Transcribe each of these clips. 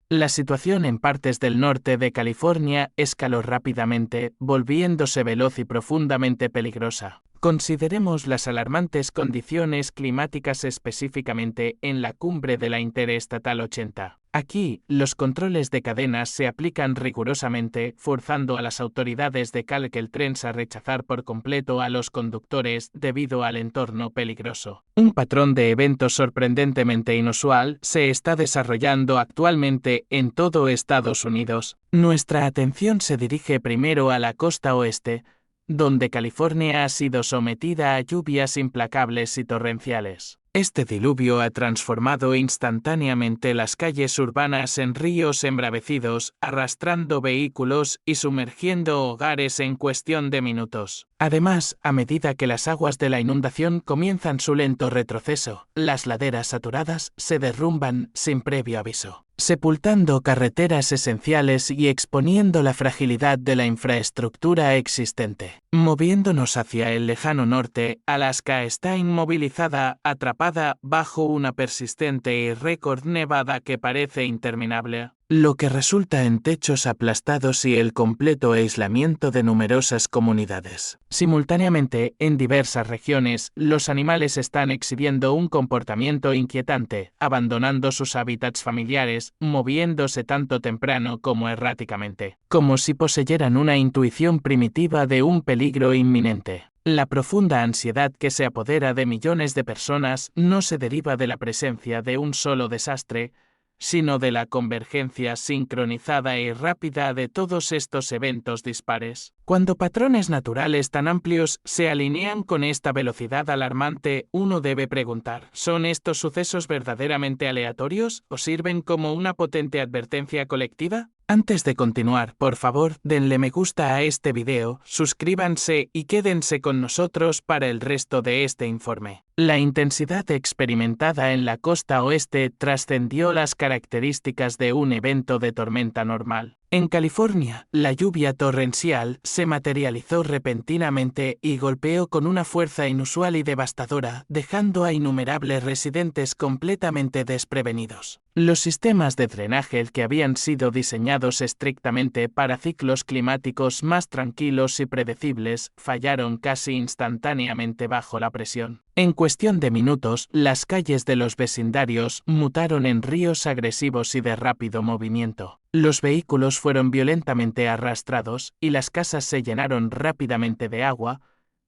La situación en partes del norte de California escaló rápidamente, volviéndose veloz y profundamente peligrosa. Consideremos las alarmantes condiciones climáticas específicamente en la cumbre de la Interestatal 80. Aquí, los controles de cadenas se aplican rigurosamente, forzando a las autoridades de Caltrains a rechazar por completo a los conductores debido al entorno peligroso. Un patrón de eventos sorprendentemente inusual se está desarrollando actualmente en todo Estados Unidos. Nuestra atención se dirige primero a la costa oeste, donde California ha sido sometida a lluvias implacables y torrenciales. Este diluvio ha transformado instantáneamente las calles urbanas en ríos embravecidos, arrastrando vehículos y sumergiendo hogares en cuestión de minutos. Además, a medida que las aguas de la inundación comienzan su lento retroceso, las laderas saturadas se derrumban sin previo aviso, sepultando carreteras esenciales y exponiendo la fragilidad de la infraestructura existente. Moviéndonos hacia el lejano norte, Alaska está inmovilizada, atrapada bajo una persistente y récord nevada que parece interminable, lo que resulta en techos aplastados y el completo aislamiento de numerosas comunidades. Simultáneamente, en diversas regiones, los animales están exhibiendo un comportamiento inquietante, abandonando sus hábitats familiares, moviéndose tanto temprano como erráticamente, como si poseyeran una intuición primitiva de un peligro inminente. La profunda ansiedad que se apodera de millones de personas no se deriva de la presencia de un solo desastre, sino de la convergencia sincronizada y rápida de todos estos eventos dispares. Cuando patrones naturales tan amplios se alinean con esta velocidad alarmante, uno debe preguntar, ¿son estos sucesos verdaderamente aleatorios o sirven como una potente advertencia colectiva? Antes de continuar, por favor, denle me gusta a este video, suscríbanse y quédense con nosotros para el resto de este informe. La intensidad experimentada en la costa oeste trascendió las características de un evento de tormenta normal. En California, la lluvia torrencial se materializó repentinamente y golpeó con una fuerza inusual y devastadora, dejando a innumerables residentes completamente desprevenidos. Los sistemas de drenaje que habían sido diseñados estrictamente para ciclos climáticos más tranquilos y predecibles fallaron casi instantáneamente bajo la presión. En cuestión de minutos, las calles de los vecindarios mutaron en ríos agresivos y de rápido movimiento. Los vehículos fueron violentamente arrastrados y las casas se llenaron rápidamente de agua,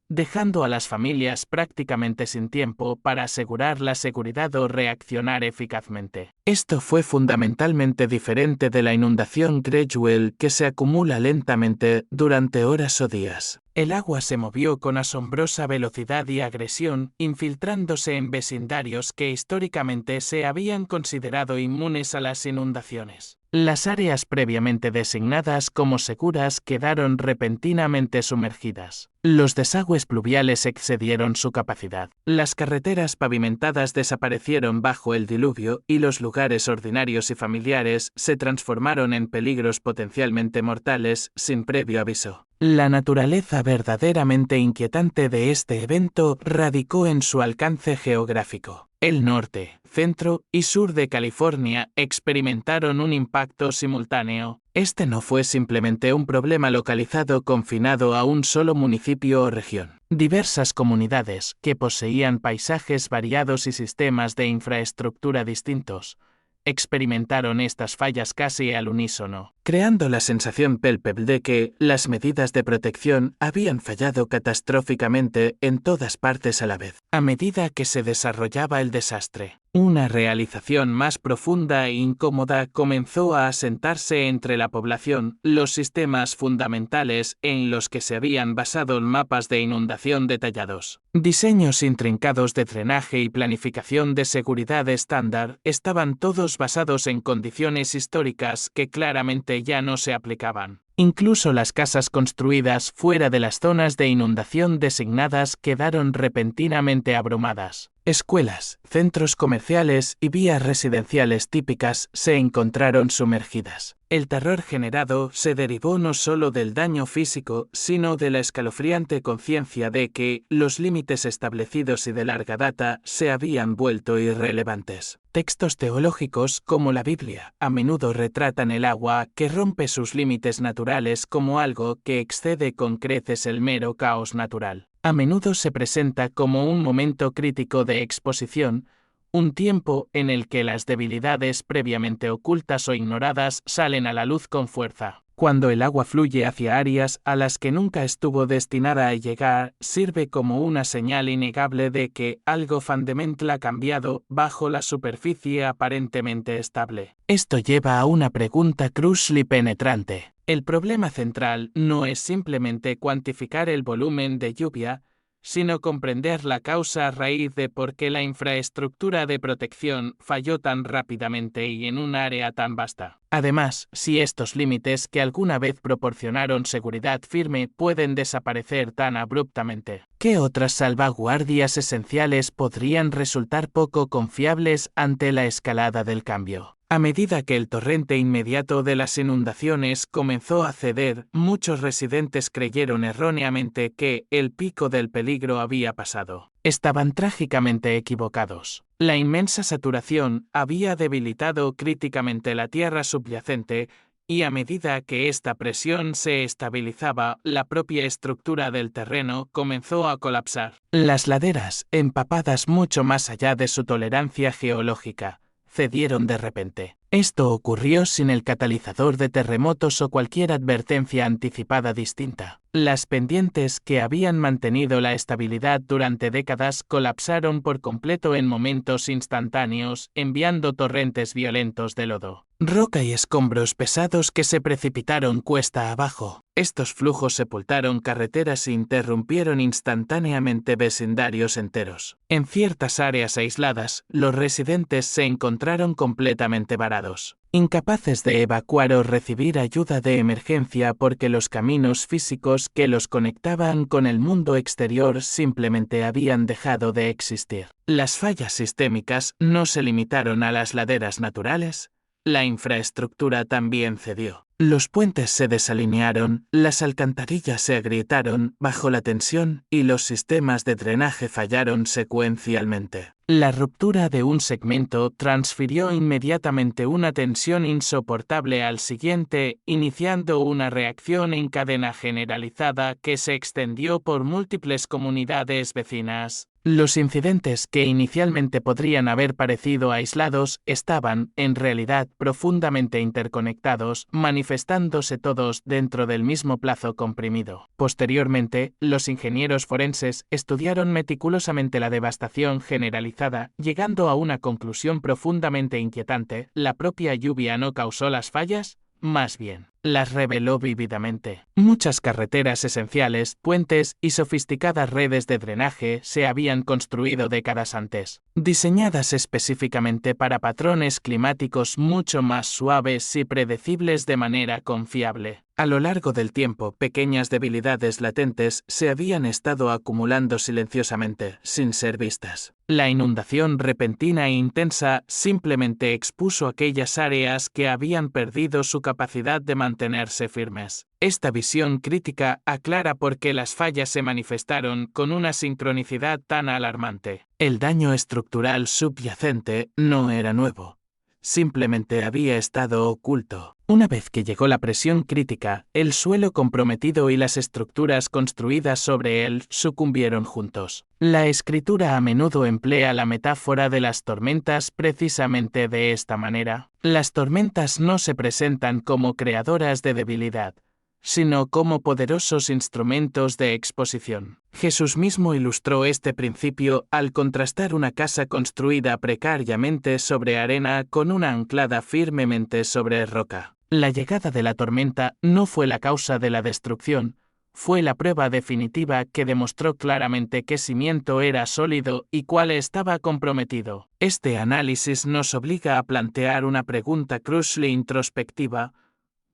dejando a las familias prácticamente sin tiempo para asegurar la seguridad o reaccionar eficazmente. Esto fue fundamentalmente diferente de la inundación gradual que se acumula lentamente durante horas o días. El agua se movió con asombrosa velocidad y agresión, infiltrándose en vecindarios que históricamente se habían considerado inmunes a las inundaciones. Las áreas previamente designadas como seguras quedaron repentinamente sumergidas. Los desagües pluviales excedieron su capacidad. Las carreteras pavimentadas desaparecieron bajo el diluvio y los lugares ordinarios y familiares se transformaron en peligros potencialmente mortales sin previo aviso. La naturaleza verdaderamente inquietante de este evento radicó en su alcance geográfico. El norte, centro y sur de California experimentaron un impacto simultáneo. Este no fue simplemente un problema localizado confinado a un solo municipio o región. Diversas comunidades, que poseían paisajes variados y sistemas de infraestructura distintos, experimentaron estas fallas casi al unísono, creando la sensación palpable de que las medidas de protección habían fallado catastróficamente en todas partes a la vez. A medida que se desarrollaba el desastre, una realización más profunda e incómoda comenzó a asentarse entre la población. Los sistemas fundamentales en los que se habían basado mapas de inundación detallados, diseños intrincados de drenaje y planificación de seguridad estándar estaban todos basados en condiciones históricas que claramente ya no se aplicaban. Incluso las casas construidas fuera de las zonas de inundación designadas quedaron repentinamente abrumadas. Escuelas, centros comerciales y vías residenciales típicas se encontraron sumergidas. El terror generado se derivó no solo del daño físico, sino de la escalofriante conciencia de que los límites establecidos y de larga data se habían vuelto irrelevantes. Textos teológicos como la Biblia a menudo retratan el agua que rompe sus límites naturales como algo que excede con creces el mero caos natural. A menudo se presenta como un momento crítico de exposición, un tiempo en el que las debilidades previamente ocultas o ignoradas salen a la luz con fuerza. Cuando el agua fluye hacia áreas a las que nunca estuvo destinada a llegar, sirve como una señal innegable de que algo fundamental ha cambiado bajo la superficie aparentemente estable. Esto lleva a una pregunta crucial y penetrante. El problema central no es simplemente cuantificar el volumen de lluvia, sino comprender la causa raíz de por qué la infraestructura de protección falló tan rápidamente y en un área tan vasta. Además, si estos límites que alguna vez proporcionaron seguridad firme pueden desaparecer tan abruptamente, ¿qué otras salvaguardias esenciales podrían resultar poco confiables ante la escalada del cambio? A medida que el torrente inmediato de las inundaciones comenzó a ceder, muchos residentes creyeron erróneamente que el pico del peligro había pasado. Estaban trágicamente equivocados. La inmensa saturación había debilitado críticamente la tierra subyacente, y a medida que esta presión se estabilizaba, la propia estructura del terreno comenzó a colapsar. Las laderas, empapadas mucho más allá de su tolerancia geológica, cedieron de repente. Esto ocurrió sin el catalizador de terremotos o cualquier advertencia anticipada distinta. Las pendientes que habían mantenido la estabilidad durante décadas colapsaron por completo en momentos instantáneos, enviando torrentes violentos de lodo, roca y escombros pesados que se precipitaron cuesta abajo. Estos flujos sepultaron carreteras e interrumpieron instantáneamente vecindarios enteros. En ciertas áreas aisladas, los residentes se encontraron completamente varados, incapaces de evacuar o recibir ayuda de emergencia porque los caminos físicos que los conectaban con el mundo exterior simplemente habían dejado de existir. Las fallas sistémicas no se limitaron a las laderas naturales. La infraestructura también cedió. Los puentes se desalinearon, las alcantarillas se agrietaron bajo la tensión y los sistemas de drenaje fallaron secuencialmente. La ruptura de un segmento transfirió inmediatamente una tensión insoportable al siguiente, iniciando una reacción en cadena generalizada que se extendió por múltiples comunidades vecinas. Los incidentes que inicialmente podrían haber parecido aislados estaban, en realidad, profundamente interconectados, manifestándose todos dentro del mismo plazo comprimido. Posteriormente, los ingenieros forenses estudiaron meticulosamente la devastación generalizada, llegando a una conclusión profundamente inquietante: ¿la propia lluvia no causó las fallas? Más bien, las reveló vívidamente. Muchas carreteras esenciales, puentes y sofisticadas redes de drenaje se habían construido décadas antes, diseñadas específicamente para patrones climáticos mucho más suaves y predecibles de manera confiable. A lo largo del tiempo, pequeñas debilidades latentes se habían estado acumulando silenciosamente, sin ser vistas. La inundación repentina e intensa simplemente expuso aquellas áreas que habían perdido su capacidad de mantenerse firmes. Esta visión crítica aclara por qué las fallas se manifestaron con una sincronicidad tan alarmante. El daño estructural subyacente no era nuevo. Simplemente había estado oculto. Una vez que llegó la presión crítica, el suelo comprometido y las estructuras construidas sobre él sucumbieron juntos. La escritura a menudo emplea la metáfora de las tormentas precisamente de esta manera. Las tormentas no se presentan como creadoras de debilidad, sino como poderosos instrumentos de exposición. Jesús mismo ilustró este principio al contrastar una casa construida precariamente sobre arena con una anclada firmemente sobre roca. La llegada de la tormenta no fue la causa de la destrucción, fue la prueba definitiva que demostró claramente qué cimiento era sólido y cuál estaba comprometido. Este análisis nos obliga a plantear una pregunta crucial e introspectiva.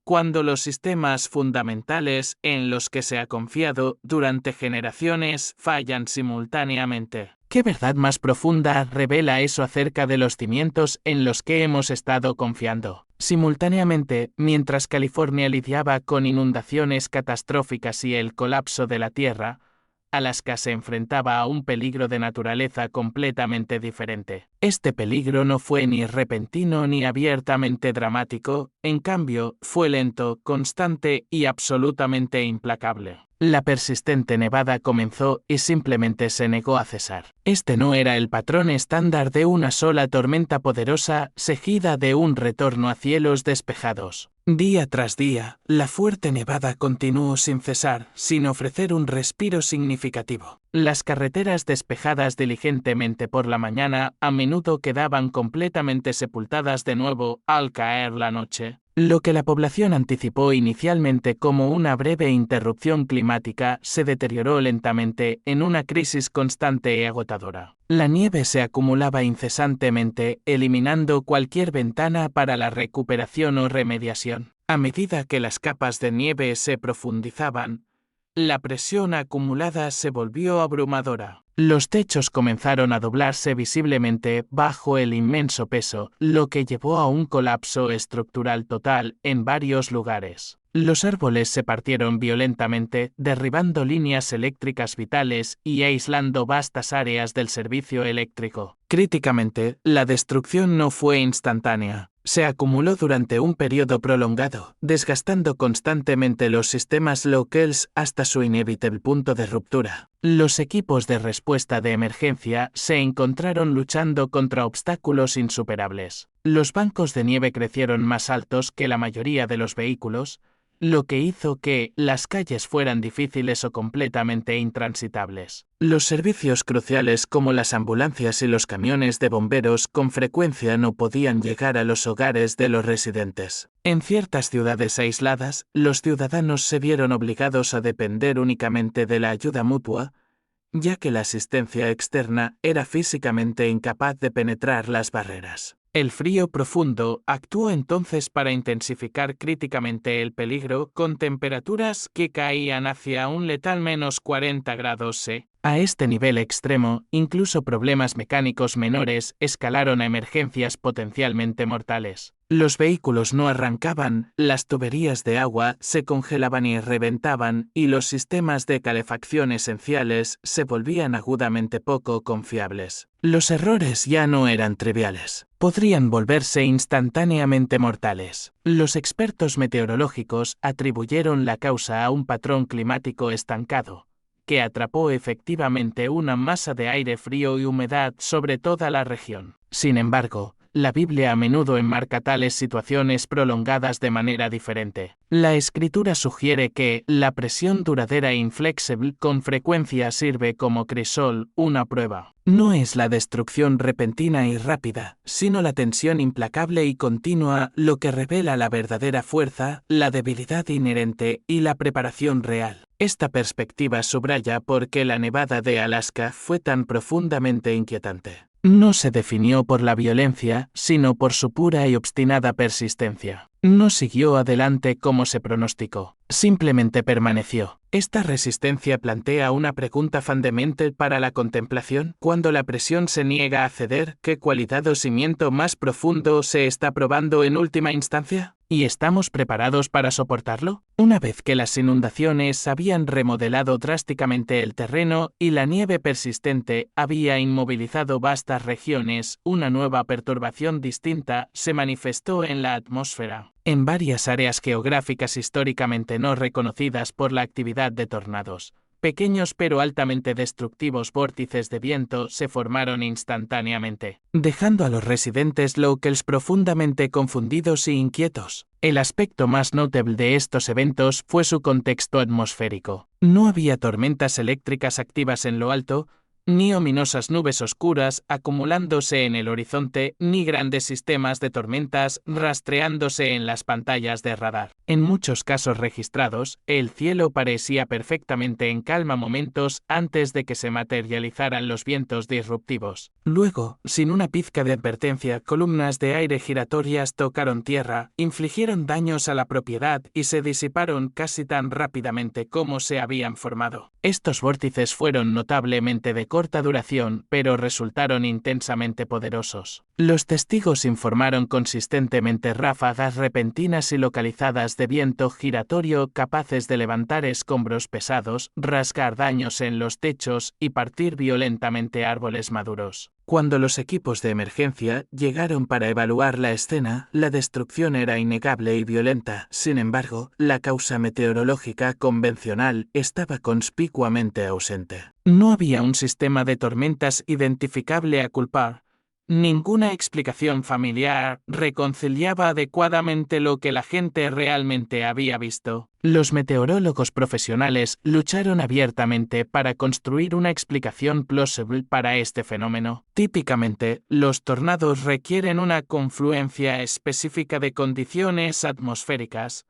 Cuando los sistemas fundamentales en los que se ha confiado durante generaciones fallan simultáneamente, ¿Qué verdad más profunda revela eso acerca de los cimientos en los que hemos estado confiando? Simultáneamente, mientras California lidiaba con inundaciones catastróficas y el colapso de la Tierra, Alaska se enfrentaba a un peligro de naturaleza completamente diferente. Este peligro no fue ni repentino ni abiertamente dramático, en cambio, fue lento, constante y absolutamente implacable. La persistente nevada comenzó y simplemente se negó a cesar. Este no era el patrón estándar de una sola tormenta poderosa, seguida de un retorno a cielos despejados. Día tras día, la fuerte nevada continuó sin cesar, sin ofrecer un respiro significativo. Las carreteras despejadas diligentemente por la mañana a menudo quedaban completamente sepultadas de nuevo al caer la noche. Lo que la población anticipó inicialmente como una breve interrupción climática se deterioró lentamente en una crisis constante y agotadora. La nieve se acumulaba incesantemente, eliminando cualquier ventana para la recuperación o remediación. A medida que las capas de nieve se profundizaban, la presión acumulada se volvió abrumadora. Los techos comenzaron a doblarse visiblemente bajo el inmenso peso, lo que llevó a un colapso estructural total en varios lugares. Los árboles se partieron violentamente, derribando líneas eléctricas vitales y aislando vastas áreas del servicio eléctrico. Críticamente, la destrucción no fue instantánea. Se acumuló durante un periodo prolongado, desgastando constantemente los sistemas locales hasta su inevitable punto de ruptura. Los equipos de respuesta de emergencia se encontraron luchando contra obstáculos insuperables. Los bancos de nieve crecieron más altos que la mayoría de los vehículos, lo que hizo que las calles fueran difíciles o completamente intransitables. Los servicios cruciales como las ambulancias y los camiones de bomberos con frecuencia no podían llegar a los hogares de los residentes. En ciertas ciudades aisladas, los ciudadanos se vieron obligados a depender únicamente de la ayuda mutua, ya que la asistencia externa era físicamente incapaz de penetrar las barreras. El frío profundo actuó entonces para intensificar críticamente el peligro con temperaturas que caían hacia un letal menos 40 grados C. A este nivel extremo, incluso problemas mecánicos menores escalaron a emergencias potencialmente mortales. Los vehículos no arrancaban, las tuberías de agua se congelaban y reventaban, y los sistemas de calefacción esenciales se volvían agudamente poco confiables. Los errores ya no eran triviales. Podrían volverse instantáneamente mortales. Los expertos meteorológicos atribuyeron la causa a un patrón climático estancado, que atrapó efectivamente una masa de aire frío y humedad sobre toda la región. Sin embargo, la Biblia a menudo enmarca tales situaciones prolongadas de manera diferente. La Escritura sugiere que la presión duradera e inflexible con frecuencia sirve como crisol, una prueba. No es la destrucción repentina y rápida, sino la tensión implacable y continua lo que revela la verdadera fuerza, la debilidad inherente y la preparación real. Esta perspectiva subraya por qué la nevada de Alaska fue tan profundamente inquietante. No se definió por la violencia, sino por su pura y obstinada persistencia. No siguió adelante como se pronosticó, simplemente permaneció. Esta resistencia plantea una pregunta fundamental para la contemplación. Cuando la presión se niega a ceder, ¿qué cualidad o cimiento más profundo se está probando en última instancia? ¿Y estamos preparados para soportarlo? Una vez que las inundaciones habían remodelado drásticamente el terreno y la nieve persistente había inmovilizado vastas regiones, una nueva perturbación distinta se manifestó en la atmósfera. En varias áreas geográficas históricamente no reconocidas por la actividad de tornados, pequeños pero altamente destructivos vórtices de viento se formaron instantáneamente, dejando a los residentes locales profundamente confundidos e inquietos. El aspecto más notable de estos eventos fue su contexto atmosférico. No había tormentas eléctricas activas en lo alto, ni ominosas nubes oscuras acumulándose en el horizonte, ni grandes sistemas de tormentas rastreándose en las pantallas de radar. En muchos casos registrados, el cielo parecía perfectamente en calma momentos antes de que se materializaran los vientos disruptivos. Luego, sin una pizca de advertencia, columnas de aire giratorias tocaron tierra, infligieron daños a la propiedad y se disiparon casi tan rápidamente como se habían formado. Estos vórtices fueron notablemente de corta duración, pero resultaron intensamente poderosos. Los testigos informaron consistentemente ráfagas repentinas y localizadas de viento giratorio capaces de levantar escombros pesados, rasgar daños en los techos y partir violentamente árboles maduros. Cuando los equipos de emergencia llegaron para evaluar la escena, la destrucción era innegable y violenta. Sin embargo, la causa meteorológica convencional estaba conspicuamente ausente. No había un sistema de tormentas identificable a culpar. Ninguna explicación familiar reconciliaba adecuadamente lo que la gente realmente había visto. Los meteorólogos profesionales lucharon abiertamente para construir una explicación plausible para este fenómeno. Típicamente, los tornados requieren una confluencia específica de condiciones atmosféricas,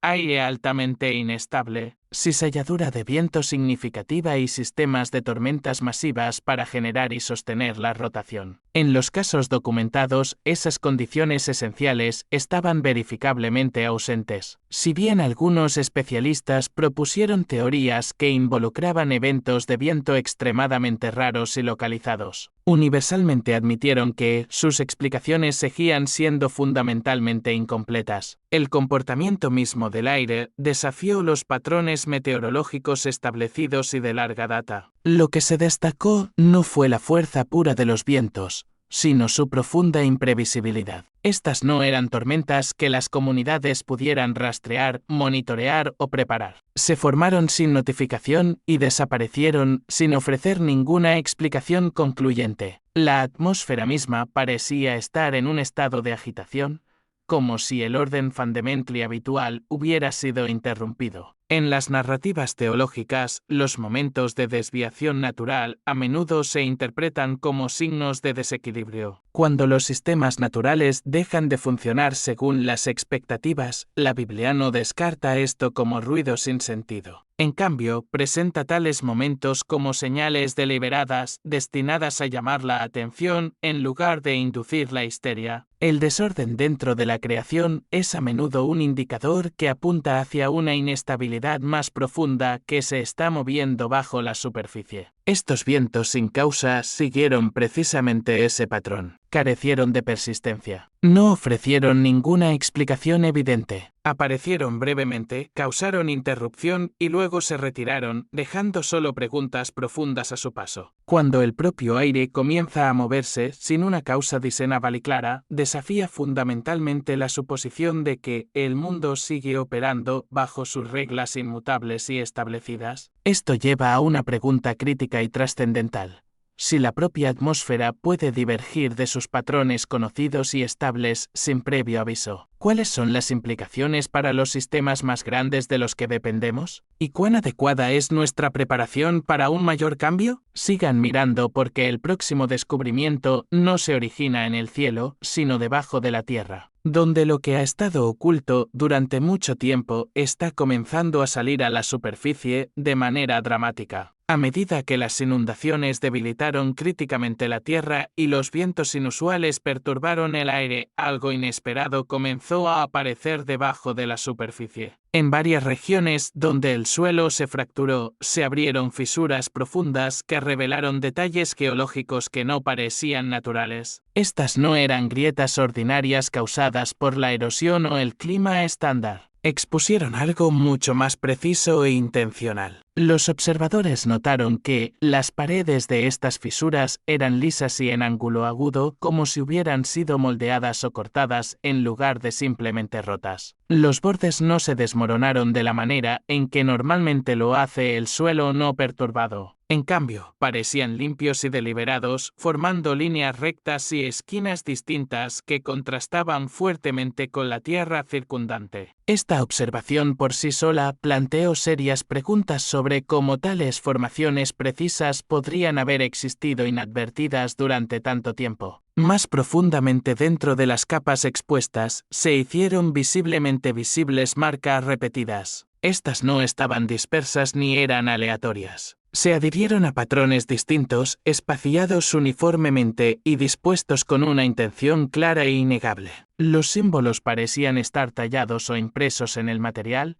aire altamente inestable, cizalladura de viento significativa y sistemas de tormentas masivas para generar y sostener la rotación. En los casos documentados, esas condiciones esenciales estaban verificablemente ausentes. Si bien algunos especialistas propusieron teorías que involucraban eventos de viento extremadamente raros y localizados, universalmente admitieron que sus explicaciones seguían siendo fundamentalmente incompletas. El comportamiento mismo del aire desafió los patrones meteorológicos establecidos y de larga data. Lo que se destacó no fue la fuerza pura de los vientos, sino su profunda imprevisibilidad. Estas no eran tormentas que las comunidades pudieran rastrear, monitorear o preparar. Se formaron sin notificación y desaparecieron sin ofrecer ninguna explicación concluyente. La atmósfera misma parecía estar en un estado de agitación, como si el orden fundamentally habitual hubiera sido interrumpido. En las narrativas teológicas, los momentos de desviación natural a menudo se interpretan como signos de desequilibrio. Cuando los sistemas naturales dejan de funcionar según las expectativas, la Biblia no descarta esto como ruido sin sentido. En cambio, presenta tales momentos como señales deliberadas destinadas a llamar la atención en lugar de inducir la histeria. El desorden dentro de la creación es a menudo un indicador que apunta hacia una inestabilidad más profunda que se está moviendo bajo la superficie. Estos vientos sin causa siguieron precisamente ese patrón. Carecieron de persistencia. No ofrecieron ninguna explicación evidente. Aparecieron brevemente, causaron interrupción y luego se retiraron, dejando solo preguntas profundas a su paso. Cuando el propio aire comienza a moverse sin una causa discernible y clara, desafía fundamentalmente la suposición de que el mundo sigue operando bajo sus reglas inmutables y establecidas. Esto lleva a una pregunta crítica y trascendental. Si la propia atmósfera puede divergir de sus patrones conocidos y estables sin previo aviso, ¿cuáles son las implicaciones para los sistemas más grandes de los que dependemos? ¿Y cuán adecuada es nuestra preparación para un mayor cambio? Sigan mirando porque el próximo descubrimiento no se origina en el cielo, sino debajo de la tierra, donde lo que ha estado oculto durante mucho tiempo está comenzando a salir a la superficie de manera dramática. A medida que las inundaciones debilitaron críticamente la tierra y los vientos inusuales perturbaron el aire, algo inesperado comenzó a aparecer debajo de la superficie. En varias regiones donde el suelo se fracturó, se abrieron fisuras profundas que revelaron detalles geológicos que no parecían naturales. Estas no eran grietas ordinarias causadas por la erosión o el clima estándar. Expusieron algo mucho más preciso e intencional. Los observadores notaron que las paredes de estas fisuras eran lisas y en ángulo agudo, como si hubieran sido moldeadas o cortadas en lugar de simplemente rotas. Los bordes no se desmoronaron de la manera en que normalmente lo hace el suelo no perturbado. En cambio, parecían limpios y deliberados, formando líneas rectas y esquinas distintas que contrastaban fuertemente con la tierra circundante. Esta observación por sí sola planteó serias preguntas sobre cómo tales formaciones precisas podrían haber existido inadvertidas durante tanto tiempo. Más profundamente dentro de las capas expuestas, se hicieron visiblemente visibles marcas repetidas. Estas no estaban dispersas ni eran aleatorias. Se adhirieron a patrones distintos, espaciados uniformemente y dispuestos con una intención clara e innegable. Los símbolos parecían estar tallados o impresos en el material,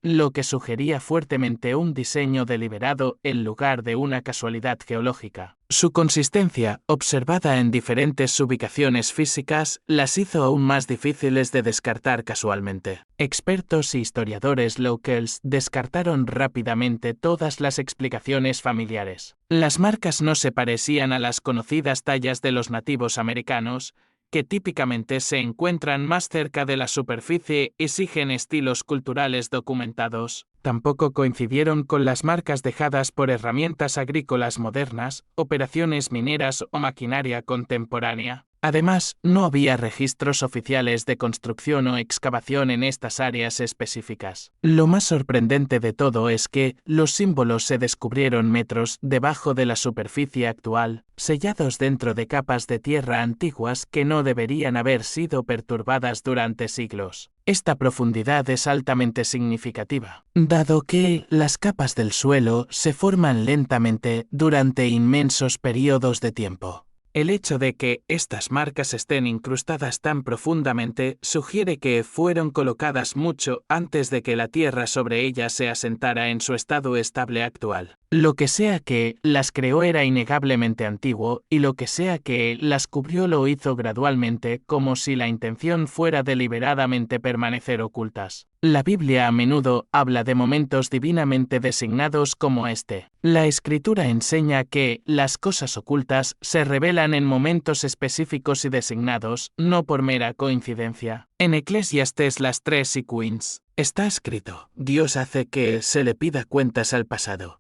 lo que sugería fuertemente un diseño deliberado en lugar de una casualidad geológica. Su consistencia, observada en diferentes ubicaciones físicas, las hizo aún más difíciles de descartar casualmente. Expertos y historiadores locales descartaron rápidamente todas las explicaciones familiares. Las marcas no se parecían a las conocidas tallas de los nativos americanos, que típicamente se encuentran más cerca de la superficie y siguen estilos culturales documentados. Tampoco coincidieron con las marcas dejadas por herramientas agrícolas modernas, operaciones mineras o maquinaria contemporánea. Además, no había registros oficiales de construcción o excavación en estas áreas específicas. Lo más sorprendente de todo es que los símbolos se descubrieron metros debajo de la superficie actual, sellados dentro de capas de tierra antiguas que no deberían haber sido perturbadas durante siglos. Esta profundidad es altamente significativa, dado que las capas del suelo se forman lentamente durante inmensos periodos de tiempo. El hecho de que estas marcas estén incrustadas tan profundamente sugiere que fueron colocadas mucho antes de que la tierra sobre ellas se asentara en su estado estable actual. Lo que sea que las creó era innegablemente antiguo, y lo que sea que las cubrió lo hizo gradualmente, como si la intención fuera deliberadamente permanecer ocultas. La Biblia a menudo habla de momentos divinamente designados como este. La Escritura enseña que las cosas ocultas se revelan en momentos específicos y designados, no por mera coincidencia. En Eclesiastes las 3 y Queens está escrito: Dios hace que se le pida cuentas al pasado.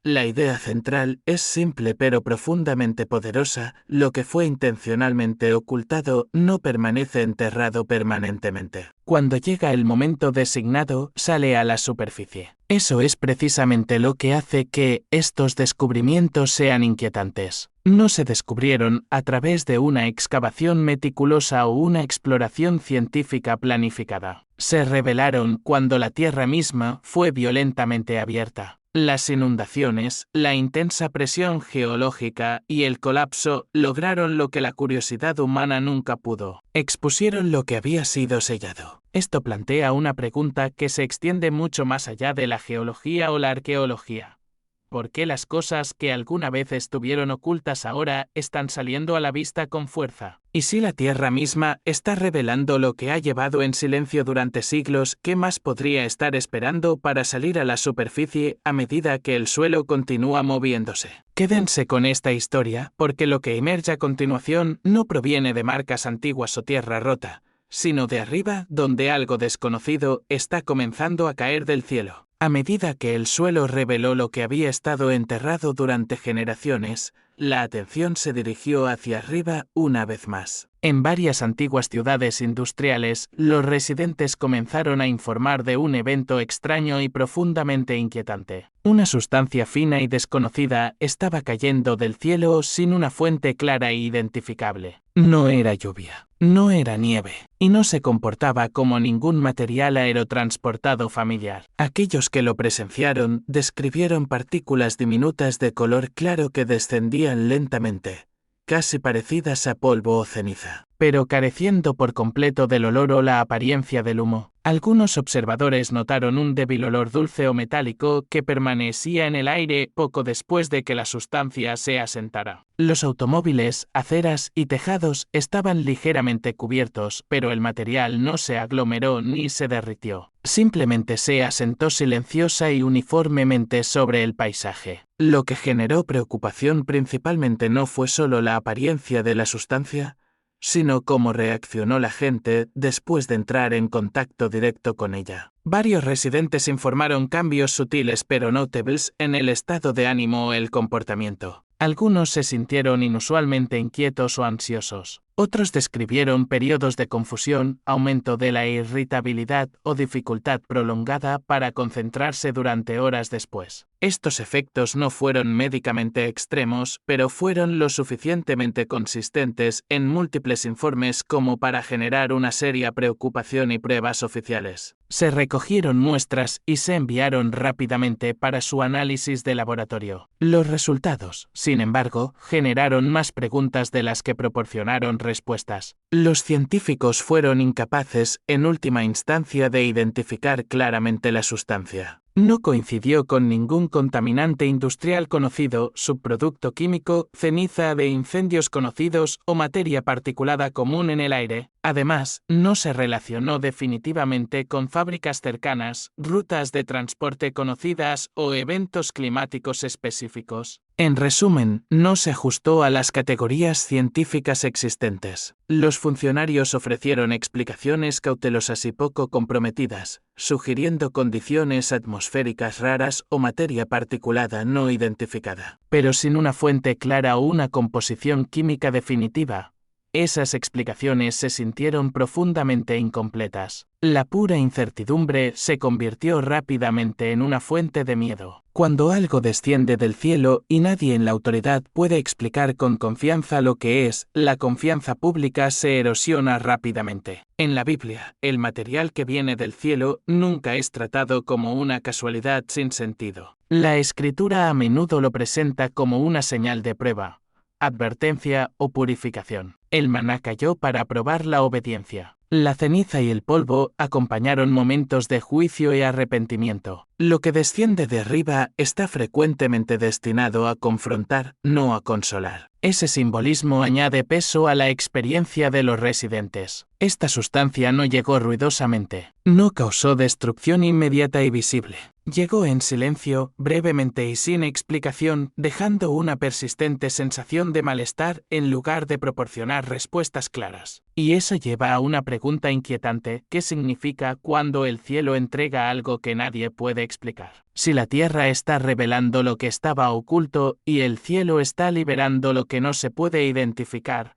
La idea central es simple pero profundamente poderosa: lo que fue intencionalmente ocultado no permanece enterrado permanentemente. Cuando llega el momento designado, sale a la superficie. Eso es precisamente lo que hace que estos descubrimientos sean inquietantes. No se descubrieron a través de una excavación meticulosa o una exploración científica planificada. Se revelaron cuando la Tierra misma fue violentamente abierta. Las inundaciones, la intensa presión geológica y el colapso lograron lo que la curiosidad humana nunca pudo. Expusieron lo que había sido sellado. Esto plantea una pregunta que se extiende mucho más allá de la geología o la arqueología. ¿Por qué las cosas que alguna vez estuvieron ocultas ahora están saliendo a la vista con fuerza? Y si la Tierra misma está revelando lo que ha llevado en silencio durante siglos, ¿qué más podría estar esperando para salir a la superficie a medida que el suelo continúa moviéndose? Quédense con esta historia, porque lo que emerge a continuación no proviene de marcas antiguas o tierra rota, sino de arriba, donde algo desconocido está comenzando a caer del cielo. A medida que el suelo reveló lo que había estado enterrado durante generaciones, la atención se dirigió hacia arriba una vez más. En varias antiguas ciudades industriales, los residentes comenzaron a informar de un evento extraño y profundamente inquietante. Una sustancia fina y desconocida estaba cayendo del cielo sin una fuente clara e identificable. No era lluvia, no era nieve, y no se comportaba como ningún material aerotransportado familiar. Aquellos que lo presenciaron describieron partículas diminutas de color claro que descendían lentamente, casi parecidas a polvo o ceniza, pero careciendo por completo del olor o la apariencia del humo. Algunos observadores notaron un débil olor dulce o metálico que permanecía en el aire poco después de que la sustancia se asentara. Los automóviles, aceras y tejados estaban ligeramente cubiertos, pero el material no se aglomeró ni se derritió. Simplemente se asentó silenciosa y uniformemente sobre el paisaje. Lo que generó preocupación principalmente no fue solo la apariencia de la sustancia, sino cómo reaccionó la gente después de entrar en contacto directo con ella. Varios residentes informaron cambios sutiles pero notables en el estado de ánimo o el comportamiento. Algunos se sintieron inusualmente inquietos o ansiosos. Otros describieron periodos de confusión, aumento de la irritabilidad o dificultad prolongada para concentrarse durante horas después. Estos efectos no fueron médicamente extremos, pero fueron lo suficientemente consistentes en múltiples informes como para generar una seria preocupación y pruebas oficiales. Se recogieron muestras y se enviaron rápidamente para su análisis de laboratorio. Los resultados, sin embargo, generaron más preguntas de las que proporcionaron respuestas. Los científicos fueron incapaces, en última instancia, de identificar claramente la sustancia. No coincidió con ningún contaminante industrial conocido, subproducto químico, ceniza de incendios conocidos o materia particulada común en el aire. Además, no se relacionó definitivamente con fábricas cercanas, rutas de transporte conocidas o eventos climáticos específicos. En resumen, no se ajustó a las categorías científicas existentes. Los funcionarios ofrecieron explicaciones cautelosas y poco comprometidas, sugiriendo condiciones atmosféricas raras o materia particulada no identificada. Pero sin una fuente clara o una composición química definitiva, esas explicaciones se sintieron profundamente incompletas. La pura incertidumbre se convirtió rápidamente en una fuente de miedo. Cuando algo desciende del cielo y nadie en la autoridad puede explicar con confianza lo que es, la confianza pública se erosiona rápidamente. En la Biblia, el material que viene del cielo nunca es tratado como una casualidad sin sentido. La Escritura a menudo lo presenta como una señal de prueba, advertencia o purificación. El maná cayó para probar la obediencia. La ceniza y el polvo acompañaron momentos de juicio y arrepentimiento. Lo que desciende de arriba está frecuentemente destinado a confrontar, no a consolar. Ese simbolismo añade peso a la experiencia de los residentes. Esta sustancia no llegó ruidosamente. No causó destrucción inmediata y visible. Llegó en silencio, brevemente y sin explicación, dejando una persistente sensación de malestar en lugar de proporcionar respuestas claras. Y eso lleva a una pregunta inquietante: ¿qué significa cuando el cielo entrega algo que nadie puede explicar? Si la tierra está revelando lo que estaba oculto y el cielo está liberando lo que no se puede identificar,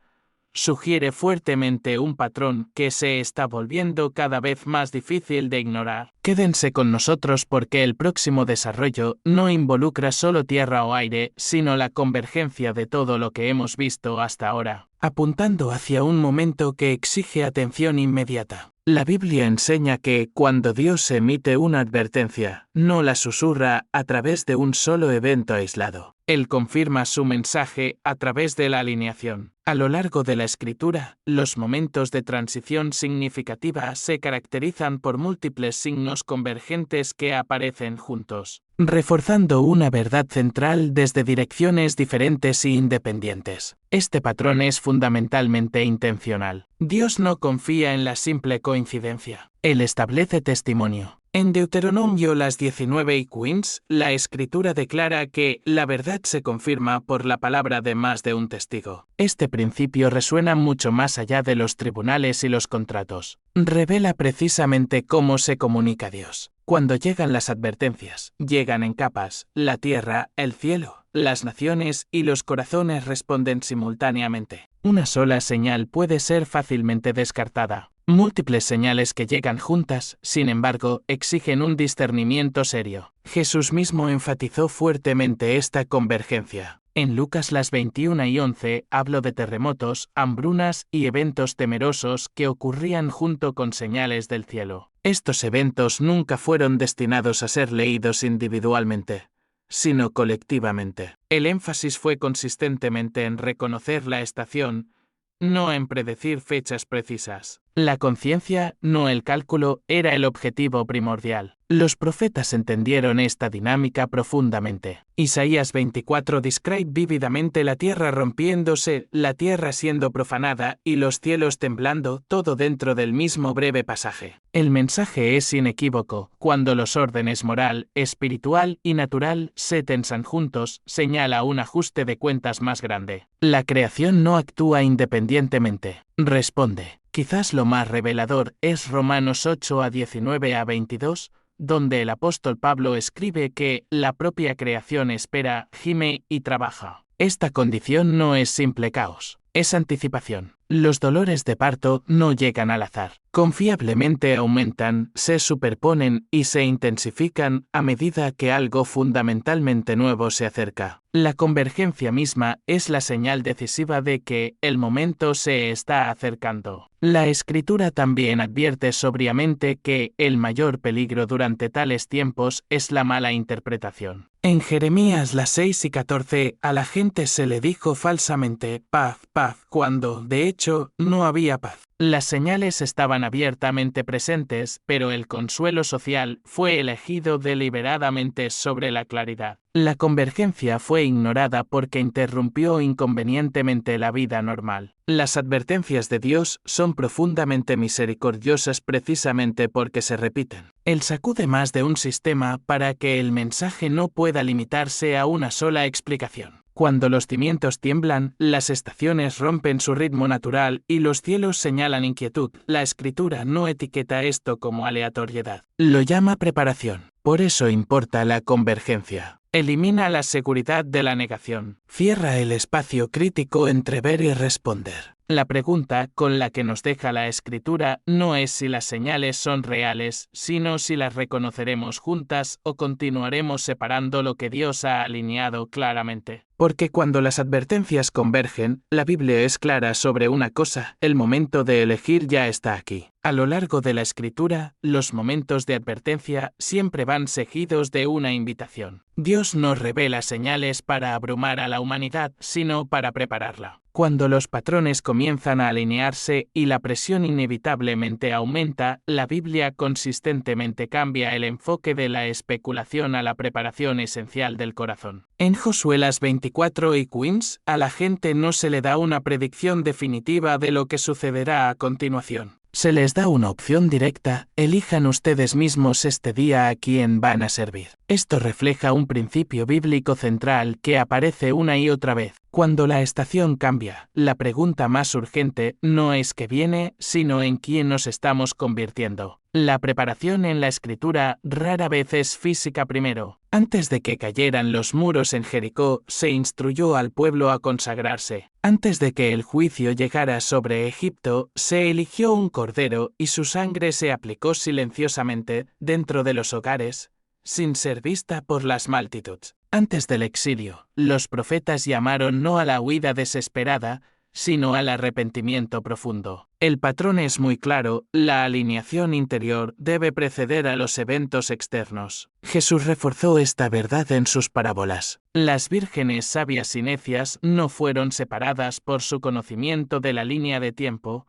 sugiere fuertemente un patrón que se está volviendo cada vez más difícil de ignorar. Quédense con nosotros porque el próximo desarrollo no involucra solo tierra o aire, sino la convergencia de todo lo que hemos visto hasta ahora, apuntando hacia un momento que exige atención inmediata. La Biblia enseña que, cuando Dios emite una advertencia, no la susurra a través de un solo evento aislado. Él confirma su mensaje a través de la alineación. A lo largo de la Escritura, los momentos de transición significativa se caracterizan por múltiples signos convergentes que aparecen juntos, reforzando una verdad central desde direcciones diferentes e independientes. Este patrón es fundamentalmente intencional. Dios no confía en la simple coincidencia. Él establece testimonio. En Deuteronomio las 19 y Queens, la Escritura declara que la verdad se confirma por la palabra de más de un testigo. Este principio resuena mucho más allá de los tribunales y los contratos. Revela precisamente cómo se comunica Dios. Cuando llegan las advertencias, llegan en capas. La tierra, el cielo, las naciones y los corazones responden simultáneamente. Una sola señal puede ser fácilmente descartada. Múltiples señales que llegan juntas, sin embargo, exigen un discernimiento serio. Jesús mismo enfatizó fuertemente esta convergencia. En Lucas las 21 y 11 habló de terremotos, hambrunas y eventos temerosos que ocurrían junto con señales del cielo. Estos eventos nunca fueron destinados a ser leídos individualmente, sino colectivamente. El énfasis fue consistentemente en reconocer la estación, no en predecir fechas precisas. La conciencia, no el cálculo, era el objetivo primordial. Los profetas entendieron esta dinámica profundamente. Isaías 24 describe vívidamente la tierra rompiéndose, la tierra siendo profanada y los cielos temblando, todo dentro del mismo breve pasaje. El mensaje es inequívoco: cuando los órdenes moral, espiritual y natural se tensan juntos, señala un ajuste de cuentas más grande. La creación no actúa independientemente, responde. Quizás lo más revelador es Romanos 8 a 19 a 22, donde el apóstol Pablo escribe que la propia creación espera, gime y trabaja. Esta condición no es simple caos, es anticipación. Los dolores de parto no llegan al azar. Confiablemente aumentan, se superponen y se intensifican a medida que algo fundamentalmente nuevo se acerca. La convergencia misma es la señal decisiva de que el momento se está acercando. La Escritura también advierte sobriamente que el mayor peligro durante tales tiempos es la mala interpretación. En Jeremías 6:14, a la gente se le dijo falsamente, paz, paz, cuando, de hecho, no había paz. Las señales estaban abiertamente presentes, pero el consuelo social fue elegido deliberadamente sobre la claridad. La convergencia fue ignorada porque interrumpió inconvenientemente la vida normal. Las advertencias de Dios son profundamente misericordiosas precisamente porque se repiten. Él sacude más de un sistema para que el mensaje no pueda limitarse a una sola explicación. Cuando los cimientos tiemblan, las estaciones rompen su ritmo natural y los cielos señalan inquietud, la Escritura no etiqueta esto como aleatoriedad. Lo llama preparación. Por eso importa la convergencia. Elimina la seguridad de la negación. Cierra el espacio crítico entre ver y responder. La pregunta con la que nos deja la Escritura no es si las señales son reales, sino si las reconoceremos juntas o continuaremos separando lo que Dios ha alineado claramente. Porque cuando las advertencias convergen, la Biblia es clara sobre una cosa: el momento de elegir ya está aquí. A lo largo de la Escritura, los momentos de advertencia siempre van seguidos de una invitación. Dios no revela señales para abrumar a la humanidad, sino para prepararla. Cuando los patrones comienzan a alinearse y la presión inevitablemente aumenta, la Biblia consistentemente cambia el enfoque de la especulación a la preparación esencial del corazón. En Josué 24 y Queens, a la gente no se le da una predicción definitiva de lo que sucederá a continuación. Se les da una opción directa: elijan ustedes mismos este día a quién van a servir. Esto refleja un principio bíblico central que aparece una y otra vez. Cuando la estación cambia, la pregunta más urgente no es qué viene, sino en quién nos estamos convirtiendo. La preparación en la Escritura rara vez es física primero. Antes de que cayeran los muros en Jericó, se instruyó al pueblo a consagrarse. Antes de que el juicio llegara sobre Egipto, se eligió un cordero y su sangre se aplicó silenciosamente dentro de los hogares, sin ser vista por las multitudes. Antes del exilio, los profetas llamaron no a la huida desesperada, sino al arrepentimiento profundo. El patrón es muy claro: la alineación interior debe preceder a los eventos externos. Jesús reforzó esta verdad en sus parábolas. Las vírgenes sabias y necias no fueron separadas por su conocimiento de la línea de tiempo,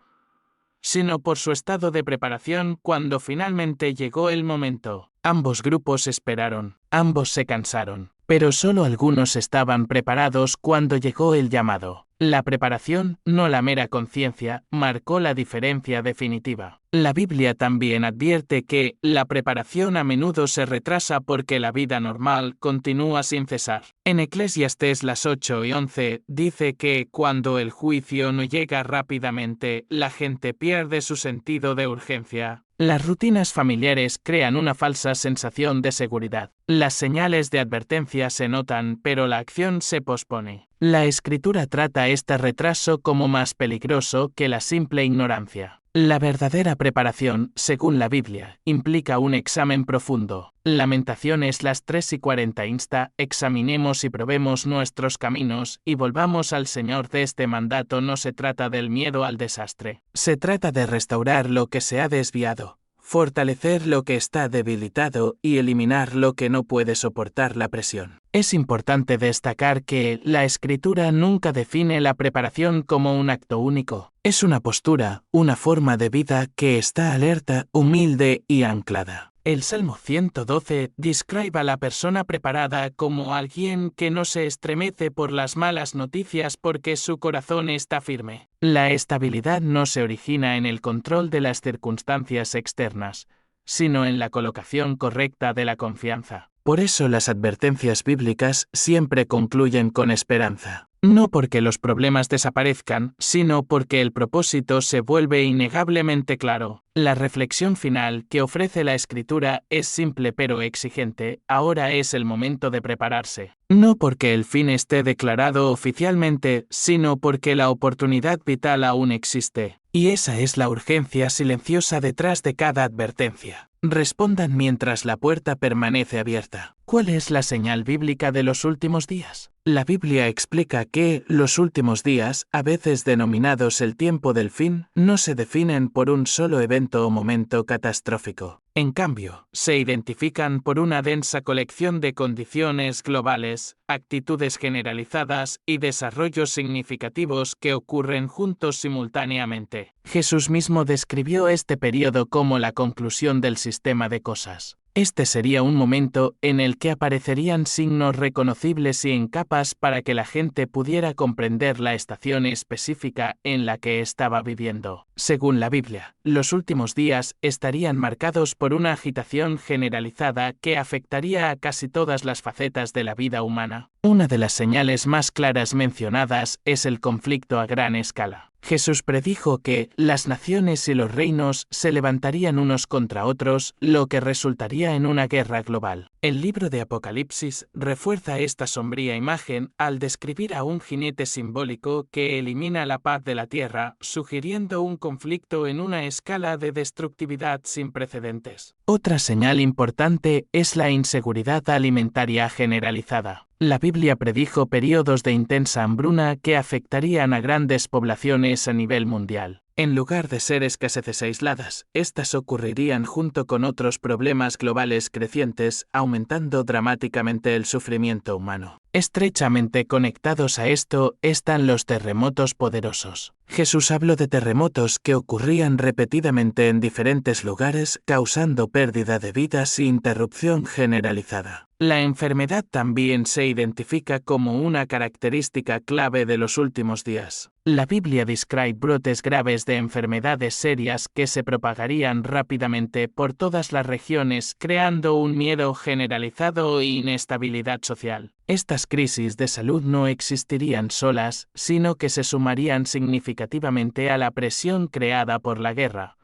sino por su estado de preparación cuando finalmente llegó el momento. Ambos grupos esperaron, ambos se cansaron, pero solo algunos estaban preparados cuando llegó el llamado. La preparación, no la mera conciencia, marcó la diferencia definitiva. La Biblia también advierte que la preparación a menudo se retrasa porque la vida normal continúa sin cesar. En Eclesiastés 8:11 dice que cuando el juicio no llega rápidamente, la gente pierde su sentido de urgencia. Las rutinas familiares crean una falsa sensación de seguridad. Las señales de advertencia se notan, pero la acción se pospone. La Escritura trata este retraso como más peligroso que la simple ignorancia. La verdadera preparación, según la Biblia, implica un examen profundo. Lamentaciones 3:40 insta: examinemos y probemos nuestros caminos y volvamos al Señor. De este mandato no se trata del miedo al desastre. Se trata de restaurar lo que se ha desviado, fortalecer lo que está debilitado y eliminar lo que no puede soportar la presión. Es importante destacar que la Escritura nunca define la preparación como un acto único. Es una postura, una forma de vida que está alerta, humilde y anclada. El Salmo 112 describe a la persona preparada como alguien que no se estremece por las malas noticias porque su corazón está firme. La estabilidad no se origina en el control de las circunstancias externas, sino en la colocación correcta de la confianza. Por eso las advertencias bíblicas siempre concluyen con esperanza. No porque los problemas desaparezcan, sino porque el propósito se vuelve innegablemente claro. La reflexión final que ofrece la Escritura es simple pero exigente. Ahora es el momento de prepararse. No porque el fin esté declarado oficialmente, sino porque la oportunidad vital aún existe. Y esa es la urgencia silenciosa detrás de cada advertencia. Respondan mientras la puerta permanece abierta. ¿Cuál es la señal bíblica de los últimos días? La Biblia explica que los últimos días, a veces denominados el tiempo del fin, no se definen por un solo evento o momento catastrófico. En cambio, se identifican por una densa colección de condiciones globales, actitudes generalizadas y desarrollos significativos que ocurren juntos simultáneamente. Jesús mismo describió este periodo como la conclusión del sistema de cosas. Este sería un momento en el que aparecerían signos reconocibles y en capas para que la gente pudiera comprender la estación específica en la que estaba viviendo. Según la Biblia, los últimos días estarían marcados por una agitación generalizada que afectaría a casi todas las facetas de la vida humana. Una de las señales más claras mencionadas es el conflicto a gran escala. Jesús predijo que las naciones y los reinos se levantarían unos contra otros, lo que resultaría en una guerra global. El libro de Apocalipsis refuerza esta sombría imagen al describir a un jinete simbólico que elimina la paz de la tierra, sugiriendo un conflicto en una escala de destructividad sin precedentes. Otra señal importante es la inseguridad alimentaria generalizada. La Biblia predijo periodos de intensa hambruna que afectarían a grandes poblaciones a nivel mundial. En lugar de ser escaseces aisladas, estas ocurrirían junto con otros problemas globales crecientes, aumentando dramáticamente el sufrimiento humano. Estrechamente conectados a esto están los terremotos poderosos. Jesús habló de terremotos que ocurrían repetidamente en diferentes lugares, causando pérdida de vidas e interrupción generalizada. La enfermedad también se identifica como una característica clave de los últimos días. La Biblia describe brotes graves de enfermedades serias que se propagarían rápidamente por todas las regiones, creando un miedo generalizado e inestabilidad social. Estas crisis de salud no existirían solas, sino que se sumarían significativamente a la presión creada por la guerra,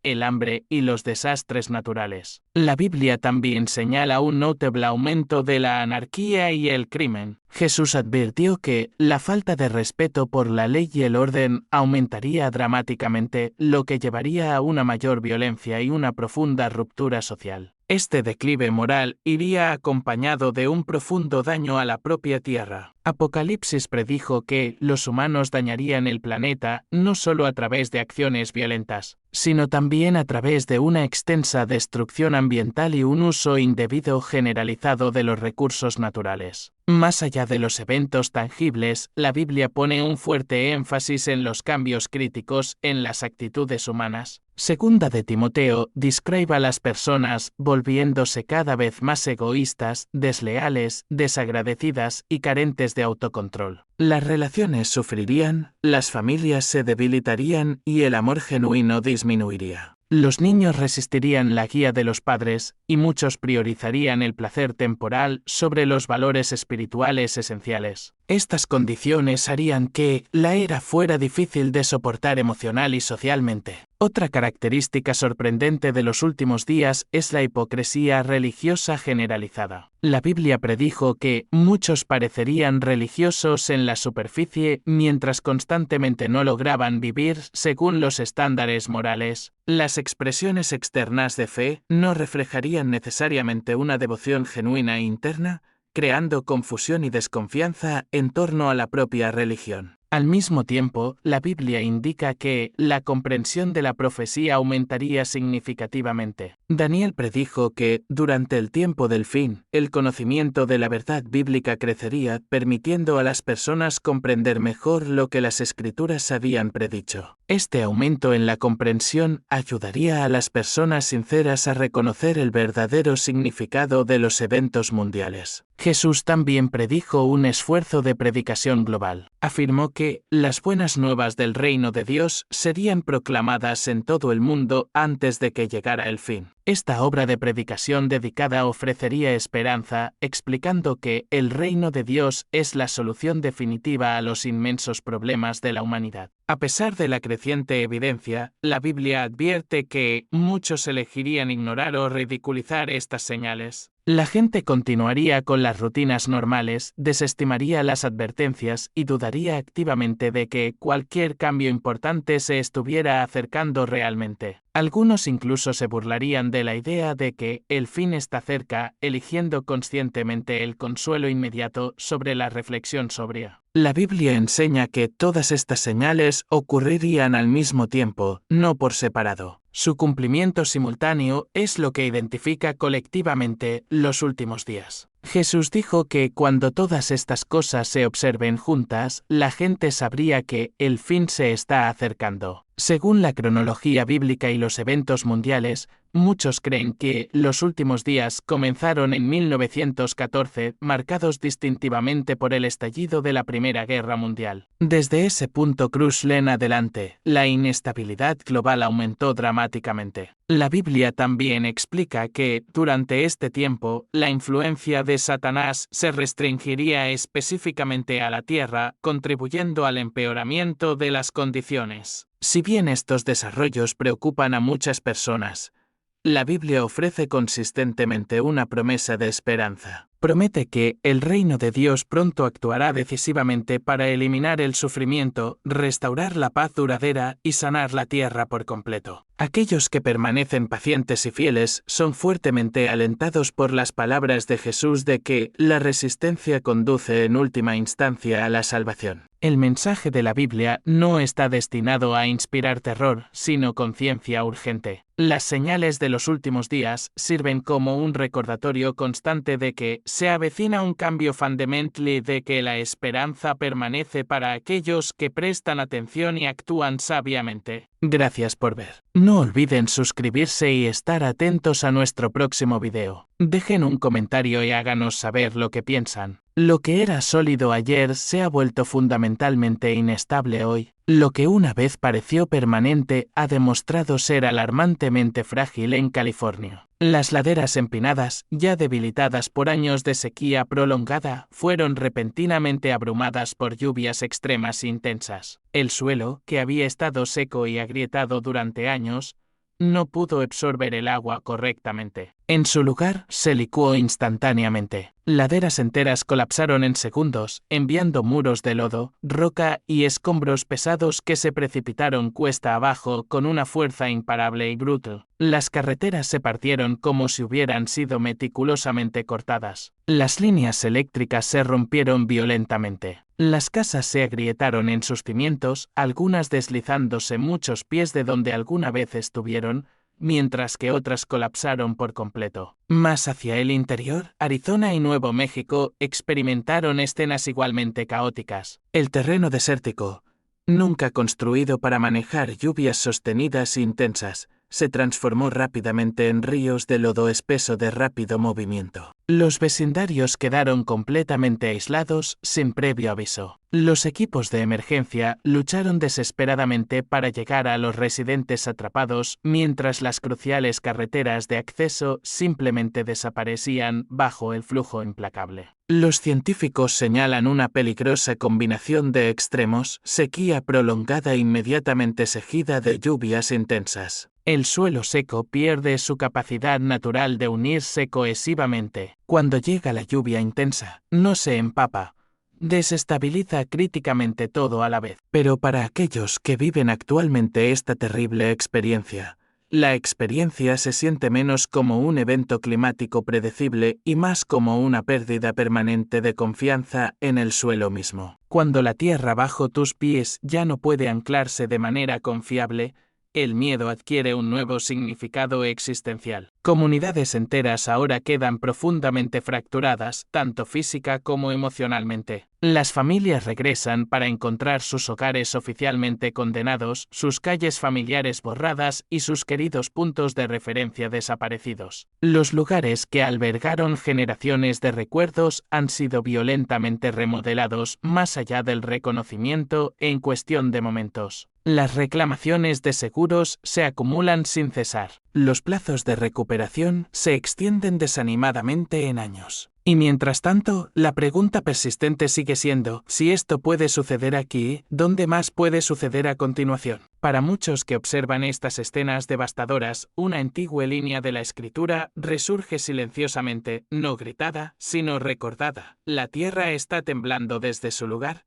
el hambre y los desastres naturales. La Biblia también señala un notable aumento de la anarquía y el crimen. Jesús advirtió que la falta de respeto por la ley y el orden aumentaría dramáticamente, lo que llevaría a una mayor violencia y una profunda ruptura social. Este declive moral iría acompañado de un profundo daño a la propia tierra. Apocalipsis predijo que los humanos dañarían el planeta no solo a través de acciones violentas, sino también a través de una extensa destrucción ambiental y un uso indebido generalizado de los recursos naturales. Más allá de los eventos tangibles, la Biblia pone un fuerte énfasis en los cambios críticos en las actitudes humanas. Segunda de Timoteo describe a las personas volviéndose cada vez más egoístas, desleales, desagradecidas y carentes de autocontrol. Las relaciones sufrirían, las familias se debilitarían y el amor genuino disminuiría. Los niños resistirían la guía de los padres, y muchos priorizarían el placer temporal sobre los valores espirituales esenciales. Estas condiciones harían que la era fuera difícil de soportar emocional y socialmente. Otra característica sorprendente de los últimos días es la hipocresía religiosa generalizada. La Biblia predijo que muchos parecerían religiosos en la superficie mientras constantemente no lograban vivir según los estándares morales. Las expresiones externas de fe no reflejarían necesariamente una devoción genuina e interna, creando confusión y desconfianza en torno a la propia religión. Al mismo tiempo, la Biblia indica que la comprensión de la profecía aumentaría significativamente. Daniel predijo que, durante el tiempo del fin, el conocimiento de la verdad bíblica crecería, permitiendo a las personas comprender mejor lo que las Escrituras habían predicho. Este aumento en la comprensión ayudaría a las personas sinceras a reconocer el verdadero significado de los eventos mundiales. Jesús también predijo un esfuerzo de predicación global. Afirmó que las buenas nuevas del reino de Dios serían proclamadas en todo el mundo antes de que llegara el fin. Esta obra de predicación dedicada ofrecería esperanza, explicando que el reino de Dios es la solución definitiva a los inmensos problemas de la humanidad. A pesar de la creciente evidencia, la Biblia advierte que muchos elegirían ignorar o ridiculizar estas señales. La gente continuaría con las rutinas normales, desestimaría las advertencias y dudaría activamente de que cualquier cambio importante se estuviera acercando realmente. Algunos incluso se burlarían de la idea de que el fin está cerca, eligiendo conscientemente el consuelo inmediato sobre la reflexión sobria. La Biblia enseña que todas estas señales ocurrirían al mismo tiempo, no por separado. Su cumplimiento simultáneo es lo que identifica colectivamente los últimos días. Jesús dijo que cuando todas estas cosas se observen juntas, la gente sabría que el fin se está acercando. Según la cronología bíblica y los eventos mundiales, muchos creen que los últimos días comenzaron en 1914, marcados distintivamente por el estallido de la Primera Guerra Mundial. Desde ese punto crucial en adelante, la inestabilidad global aumentó dramáticamente. La Biblia también explica que, durante este tiempo, la influencia de Satanás se restringiría específicamente a la tierra, contribuyendo al empeoramiento de las condiciones. Si bien estos desarrollos preocupan a muchas personas, la Biblia ofrece consistentemente una promesa de esperanza. Promete que el reino de Dios pronto actuará decisivamente para eliminar el sufrimiento, restaurar la paz duradera y sanar la tierra por completo. Aquellos que permanecen pacientes y fieles son fuertemente alentados por las palabras de Jesús de que la resistencia conduce en última instancia a la salvación. El mensaje de la Biblia no está destinado a inspirar terror, sino conciencia urgente. Las señales de los últimos días sirven como un recordatorio constante de que se avecina un cambio fundamental y de que la esperanza permanece para aquellos que prestan atención y actúan sabiamente. Gracias por ver. No olviden suscribirse y estar atentos a nuestro próximo video. Dejen un comentario y háganos saber lo que piensan. Lo que era sólido ayer se ha vuelto fundamentalmente inestable hoy. Lo que una vez pareció permanente ha demostrado ser alarmantemente frágil en California. Las laderas empinadas, ya debilitadas por años de sequía prolongada, fueron repentinamente abrumadas por lluvias extremas intensas. El suelo, que había estado seco y agrietado durante años, no pudo absorber el agua correctamente. En su lugar, se licuó instantáneamente. Laderas enteras colapsaron en segundos, enviando muros de lodo, roca y escombros pesados que se precipitaron cuesta abajo con una fuerza imparable y brutal. Las carreteras se partieron como si hubieran sido meticulosamente cortadas. Las líneas eléctricas se rompieron violentamente. Las casas se agrietaron en sus cimientos, algunas deslizándose muchos pies de donde alguna vez estuvieron, mientras que otras colapsaron por completo. Más hacia el interior, Arizona y Nuevo México experimentaron escenas igualmente caóticas. El terreno desértico, nunca construido para manejar lluvias sostenidas e intensas, se transformó rápidamente en ríos de lodo espeso de rápido movimiento. Los vecindarios quedaron completamente aislados, sin previo aviso. Los equipos de emergencia lucharon desesperadamente para llegar a los residentes atrapados, mientras las cruciales carreteras de acceso simplemente desaparecían bajo el flujo implacable. Los científicos señalan una peligrosa combinación de extremos, sequía prolongada e inmediatamente seguida de lluvias intensas. El suelo seco pierde su capacidad natural de unirse cohesivamente. Cuando llega la lluvia intensa, no se empapa, desestabiliza críticamente todo a la vez. Pero para aquellos que viven actualmente esta terrible experiencia, la experiencia se siente menos como un evento climático predecible y más como una pérdida permanente de confianza en el suelo mismo. Cuando la tierra bajo tus pies ya no puede anclarse de manera confiable, el miedo adquiere un nuevo significado existencial. Comunidades enteras ahora quedan profundamente fracturadas, tanto física como emocionalmente. Las familias regresan para encontrar sus hogares oficialmente condenados, sus calles familiares borradas y sus queridos puntos de referencia desaparecidos. Los lugares que albergaron generaciones de recuerdos han sido violentamente remodelados más allá del reconocimiento en cuestión de momentos. Las reclamaciones de seguros se acumulan sin cesar. Los plazos de recuperación se extienden desanimadamente en años. Y mientras tanto, la pregunta persistente sigue siendo, si esto puede suceder aquí, ¿dónde más puede suceder a continuación? Para muchos que observan estas escenas devastadoras, una antigua línea de la escritura resurge silenciosamente, no gritada, sino recordada. La tierra está temblando desde su lugar.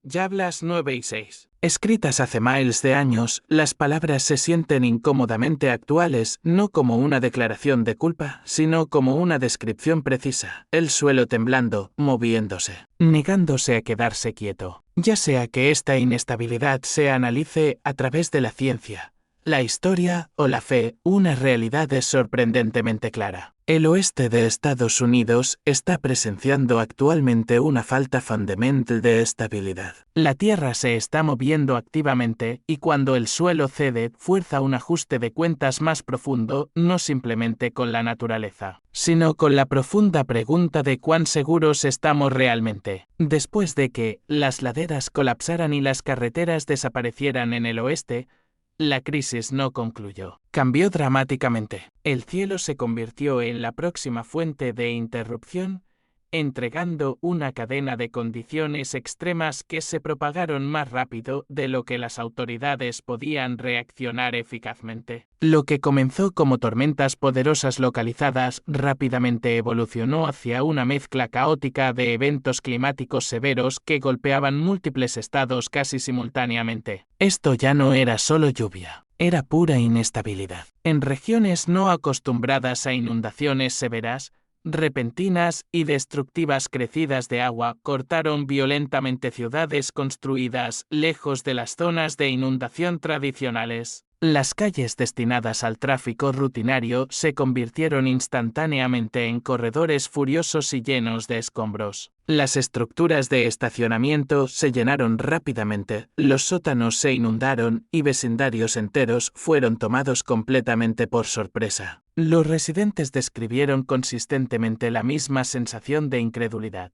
Yablas 9 y 6. Escritas hace miles de años, las palabras se sienten incómodamente actuales, no como una declaración de culpa, sino como una descripción precisa. El suelo temblando, moviéndose, negándose a quedarse quieto. Ya sea que esta inestabilidad se analice a través de la ciencia, la historia o la fe, una realidad es sorprendentemente clara. El oeste de Estados Unidos está presenciando actualmente una falta fundamental de estabilidad. La tierra se está moviendo activamente y cuando el suelo cede, fuerza un ajuste de cuentas más profundo, no simplemente con la naturaleza, sino con la profunda pregunta de cuán seguros estamos realmente. Después de que las laderas colapsaran y las carreteras desaparecieran en el oeste, la crisis no concluyó. Cambió dramáticamente. El cielo se convirtió en la próxima fuente de interrupción, entregando una cadena de condiciones extremas que se propagaron más rápido de lo que las autoridades podían reaccionar eficazmente. Lo que comenzó como tormentas poderosas localizadas rápidamente evolucionó hacia una mezcla caótica de eventos climáticos severos que golpeaban múltiples estados casi simultáneamente. Esto ya no era solo lluvia. Era pura inestabilidad. En regiones no acostumbradas a inundaciones severas, repentinas y destructivas crecidas de agua cortaron violentamente ciudades construidas lejos de las zonas de inundación tradicionales. Las calles destinadas al tráfico rutinario se convirtieron instantáneamente en corredores furiosos y llenos de escombros. Las estructuras de estacionamiento se llenaron rápidamente, los sótanos se inundaron y vecindarios enteros fueron tomados completamente por sorpresa. Los residentes describieron consistentemente la misma sensación de incredulidad.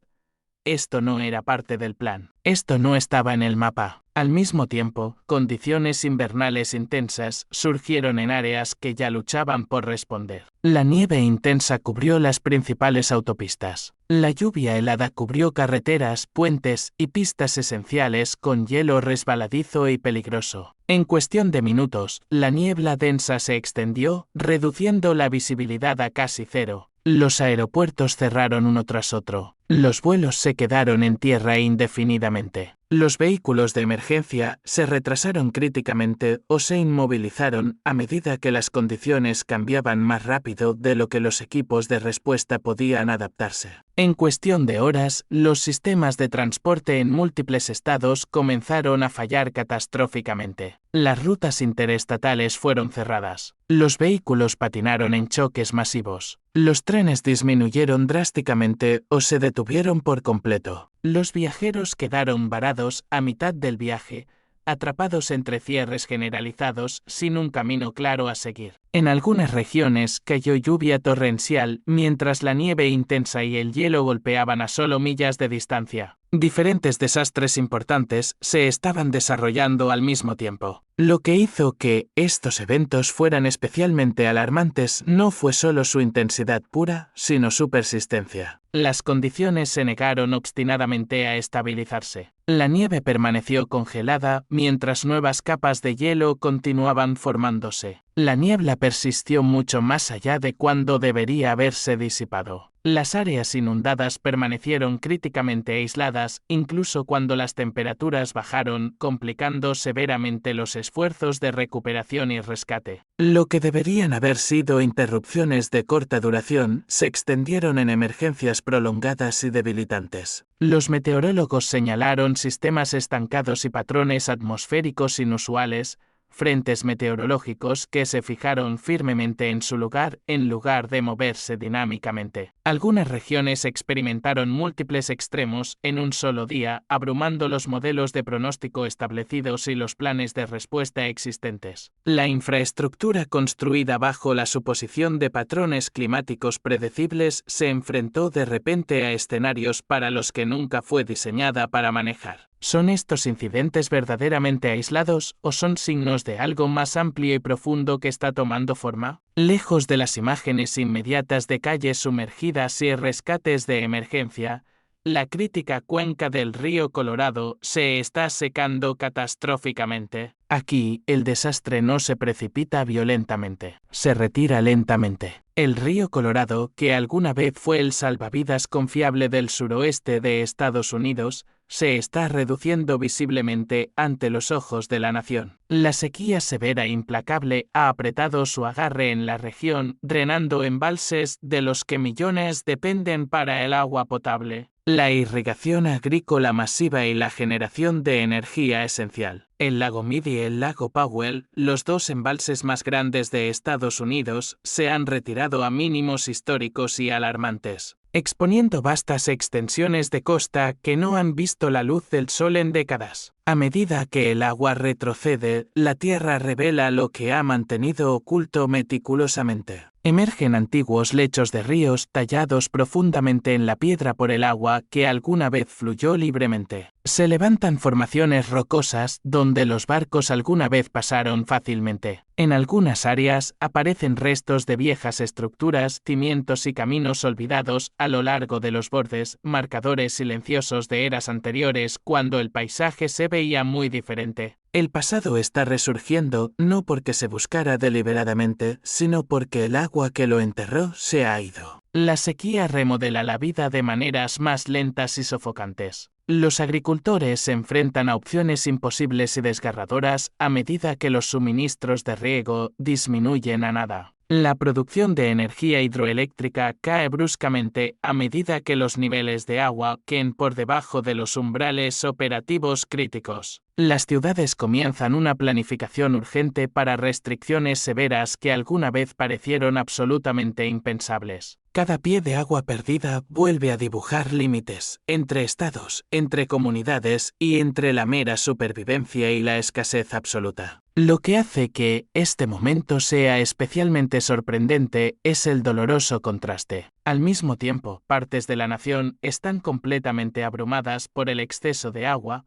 Esto no era parte del plan. Esto no estaba en el mapa. Al mismo tiempo, condiciones invernales intensas surgieron en áreas que ya luchaban por responder. La nieve intensa cubrió las principales autopistas. La lluvia helada cubrió carreteras, puentes y pistas esenciales con hielo resbaladizo y peligroso. En cuestión de minutos, la niebla densa se extendió, reduciendo la visibilidad a casi cero. Los aeropuertos cerraron uno tras otro. Los vuelos se quedaron en tierra indefinidamente. Los vehículos de emergencia se retrasaron críticamente o se inmovilizaron a medida que las condiciones cambiaban más rápido de lo que los equipos de respuesta podían adaptarse. En cuestión de horas, los sistemas de transporte en múltiples estados comenzaron a fallar catastróficamente. Las rutas interestatales fueron cerradas. Los vehículos patinaron en choques masivos. Los trenes disminuyeron drásticamente o se detuvieron por completo. Los viajeros quedaron varados a mitad del viaje, atrapados entre cierres generalizados sin un camino claro a seguir. En algunas regiones cayó lluvia torrencial mientras la nieve intensa y el hielo golpeaban a solo millas de distancia. Diferentes desastres importantes se estaban desarrollando al mismo tiempo. Lo que hizo que estos eventos fueran especialmente alarmantes no fue solo su intensidad pura, sino su persistencia. Las condiciones se negaron obstinadamente a estabilizarse. La nieve permaneció congelada mientras nuevas capas de hielo continuaban formándose. La niebla persistió mucho más allá de cuando debería haberse disipado. Las áreas inundadas permanecieron críticamente aisladas incluso cuando las temperaturas bajaron, complicando severamente los esfuerzos de recuperación y rescate. Lo que deberían haber sido interrupciones de corta duración se extendieron en emergencias prolongadas y debilitantes. Los meteorólogos señalaron sistemas estancados y patrones atmosféricos inusuales, frentes meteorológicos que se fijaron firmemente en su lugar en lugar de moverse dinámicamente. Algunas regiones experimentaron múltiples extremos en un solo día, abrumando los modelos de pronóstico establecidos y los planes de respuesta existentes. La infraestructura construida bajo la suposición de patrones climáticos predecibles se enfrentó de repente a escenarios para los que nunca fue diseñada para manejar. ¿Son estos incidentes verdaderamente aislados o son signos de algo más amplio y profundo que está tomando forma? Lejos de las imágenes inmediatas de calles sumergidas y rescates de emergencia, la crítica cuenca del río Colorado se está secando catastróficamente. Aquí, el desastre no se precipita violentamente, se retira lentamente. El río Colorado, que alguna vez fue el salvavidas confiable del suroeste de Estados Unidos, se está reduciendo visiblemente ante los ojos de la nación. La sequía severa e implacable ha apretado su agarre en la región, drenando embalses de los que millones dependen para el agua potable, la irrigación agrícola masiva y la generación de energía esencial. El lago Meade y el lago Powell, los dos embalses más grandes de Estados Unidos, se han retirado a mínimos históricos y alarmantes, exponiendo vastas extensiones de costa que no han visto la luz del sol en décadas. A medida que el agua retrocede, la tierra revela lo que ha mantenido oculto meticulosamente. Emergen antiguos lechos de ríos tallados profundamente en la piedra por el agua que alguna vez fluyó libremente. Se levantan formaciones rocosas donde los barcos alguna vez pasaron fácilmente. En algunas áreas aparecen restos de viejas estructuras, cimientos y caminos olvidados a lo largo de los bordes, marcadores silenciosos de eras anteriores cuando el paisaje se veía muy diferente. El pasado está resurgiendo no porque se buscara deliberadamente, sino porque el agua que lo enterró se ha ido. La sequía remodela la vida de maneras más lentas y sofocantes. Los agricultores se enfrentan a opciones imposibles y desgarradoras a medida que los suministros de riego disminuyen a nada. La producción de energía hidroeléctrica cae bruscamente a medida que los niveles de agua caen por debajo de los umbrales operativos críticos. Las ciudades comienzan una planificación urgente para restricciones severas que alguna vez parecieron absolutamente impensables. Cada pie de agua perdida vuelve a dibujar límites entre estados, entre comunidades y entre la mera supervivencia y la escasez absoluta. Lo que hace que este momento sea especialmente sorprendente es el doloroso contraste. Al mismo tiempo, partes de la nación están completamente abrumadas por el exceso de agua,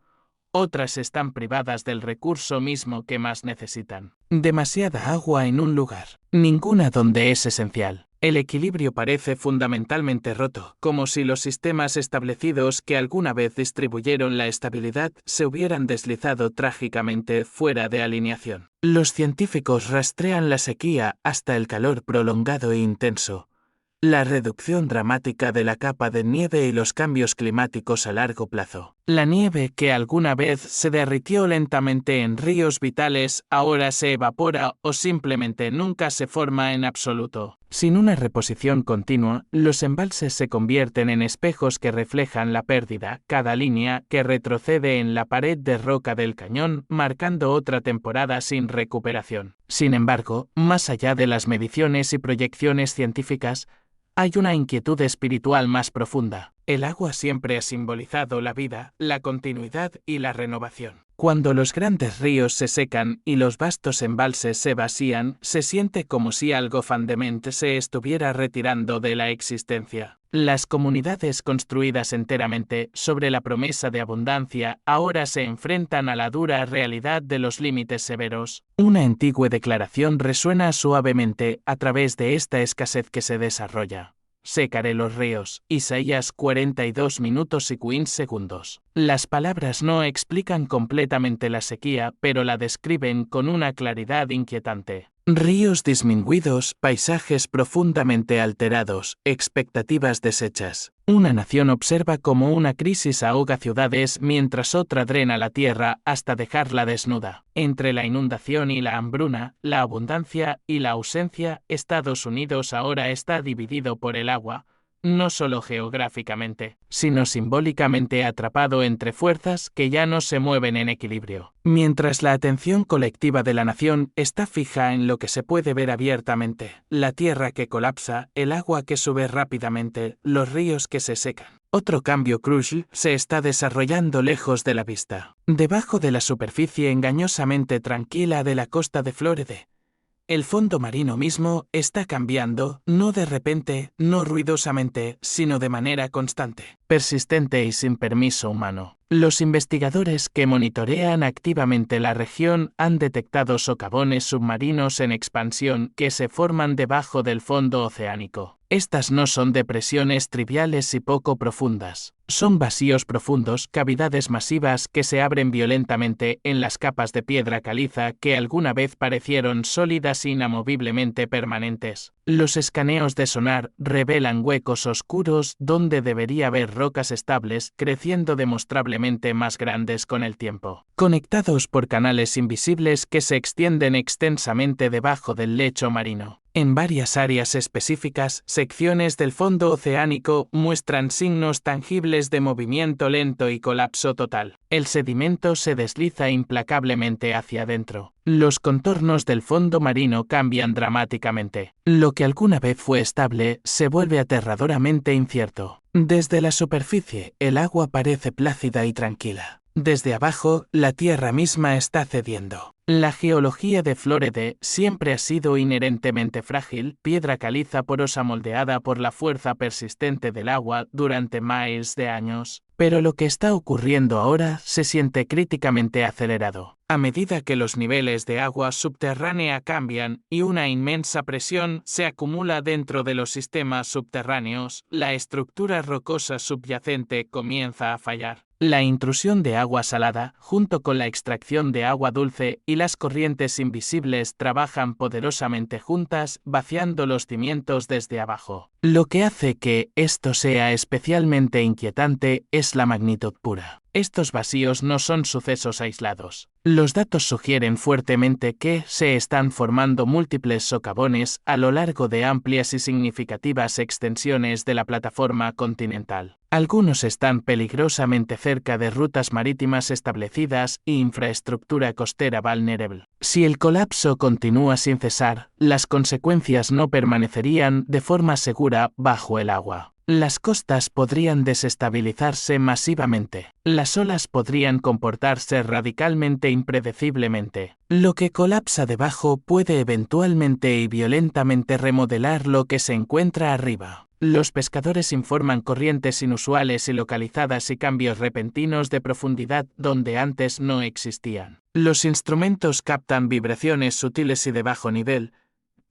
otras están privadas del recurso mismo que más necesitan. Demasiada agua en un lugar, ninguna donde es esencial. El equilibrio parece fundamentalmente roto, como si los sistemas establecidos que alguna vez distribuyeron la estabilidad se hubieran deslizado trágicamente fuera de alineación. Los científicos rastrean la sequía hasta el calor prolongado e intenso, la reducción dramática de la capa de nieve y los cambios climáticos a largo plazo. La nieve que alguna vez se derritió lentamente en ríos vitales ahora se evapora o simplemente nunca se forma en absoluto. Sin una reposición continua, los embalses se convierten en espejos que reflejan la pérdida, cada línea que retrocede en la pared de roca del cañón, marcando otra temporada sin recuperación. Sin embargo, más allá de las mediciones y proyecciones científicas, hay una inquietud espiritual más profunda. El agua siempre ha simbolizado la vida, la continuidad y la renovación. Cuando los grandes ríos se secan y los vastos embalses se vacían, se siente como si algo fundamental se estuviera retirando de la existencia. Las comunidades construidas enteramente sobre la promesa de abundancia ahora se enfrentan a la dura realidad de los límites severos. Una antigua declaración resuena suavemente a través de esta escasez que se desarrolla. Secaré los ríos. Isaías 42 minutos y 15 segundos. Las palabras no explican completamente la sequía, pero la describen con una claridad inquietante. Ríos disminuidos, paisajes profundamente alterados, expectativas deshechas. Una nación observa cómo una crisis ahoga ciudades mientras otra drena la tierra hasta dejarla desnuda. Entre la inundación y la hambruna, la abundancia y la ausencia, Estados Unidos ahora está dividido por el agua, no solo geográficamente, sino simbólicamente atrapado entre fuerzas que ya no se mueven en equilibrio. Mientras la atención colectiva de la nación está fija en lo que se puede ver abiertamente, la tierra que colapsa, el agua que sube rápidamente, los ríos que se secan. Otro cambio crucial se está desarrollando lejos de la vista, debajo de la superficie engañosamente tranquila de la costa de Flóride. El fondo marino mismo está cambiando, no de repente, no ruidosamente, sino de manera constante, persistente y sin permiso humano. Los investigadores que monitorean activamente la región han detectado socavones submarinos en expansión que se forman debajo del fondo oceánico. Estas no son depresiones triviales y poco profundas. Son vacíos profundos, cavidades masivas que se abren violentamente en las capas de piedra caliza que alguna vez parecieron sólidas e inamoviblemente permanentes. Los escaneos de sonar revelan huecos oscuros donde debería haber rocas estables creciendo demostrablemente más grandes con el tiempo, conectados por canales invisibles que se extienden extensamente debajo del lecho marino. En varias áreas específicas, secciones del fondo oceánico muestran signos tangibles de movimiento lento y colapso total. El sedimento se desliza implacablemente hacia adentro. Los contornos del fondo marino cambian dramáticamente. Lo que alguna vez fue estable se vuelve aterradoramente incierto. Desde la superficie, el agua parece plácida y tranquila. Desde abajo, la tierra misma está cediendo. La geología de Flóride siempre ha sido inherentemente frágil, piedra caliza porosa moldeada por la fuerza persistente del agua durante miles de años. Pero lo que está ocurriendo ahora se siente críticamente acelerado. A medida que los niveles de agua subterránea cambian y una inmensa presión se acumula dentro de los sistemas subterráneos, la estructura rocosa subyacente comienza a fallar. La intrusión de agua salada, junto con la extracción de agua dulce y las corrientes invisibles trabajan poderosamente juntas, vaciando los cimientos desde abajo. Lo que hace que esto sea especialmente inquietante es la magnitud pura. Estos vacíos no son sucesos aislados. Los datos sugieren fuertemente que se están formando múltiples socavones a lo largo de amplias y significativas extensiones de la plataforma continental. Algunos están peligrosamente cerca de rutas marítimas establecidas e infraestructura costera vulnerable. Si el colapso continúa sin cesar, las consecuencias no permanecerían de forma segura bajo el agua. Las costas podrían desestabilizarse masivamente. Las olas podrían comportarse radicalmente impredeciblemente. Lo que colapsa debajo puede eventualmente y violentamente remodelar lo que se encuentra arriba. Los pescadores informan corrientes inusuales y localizadas y cambios repentinos de profundidad donde antes no existían. Los instrumentos captan vibraciones sutiles y de bajo nivel,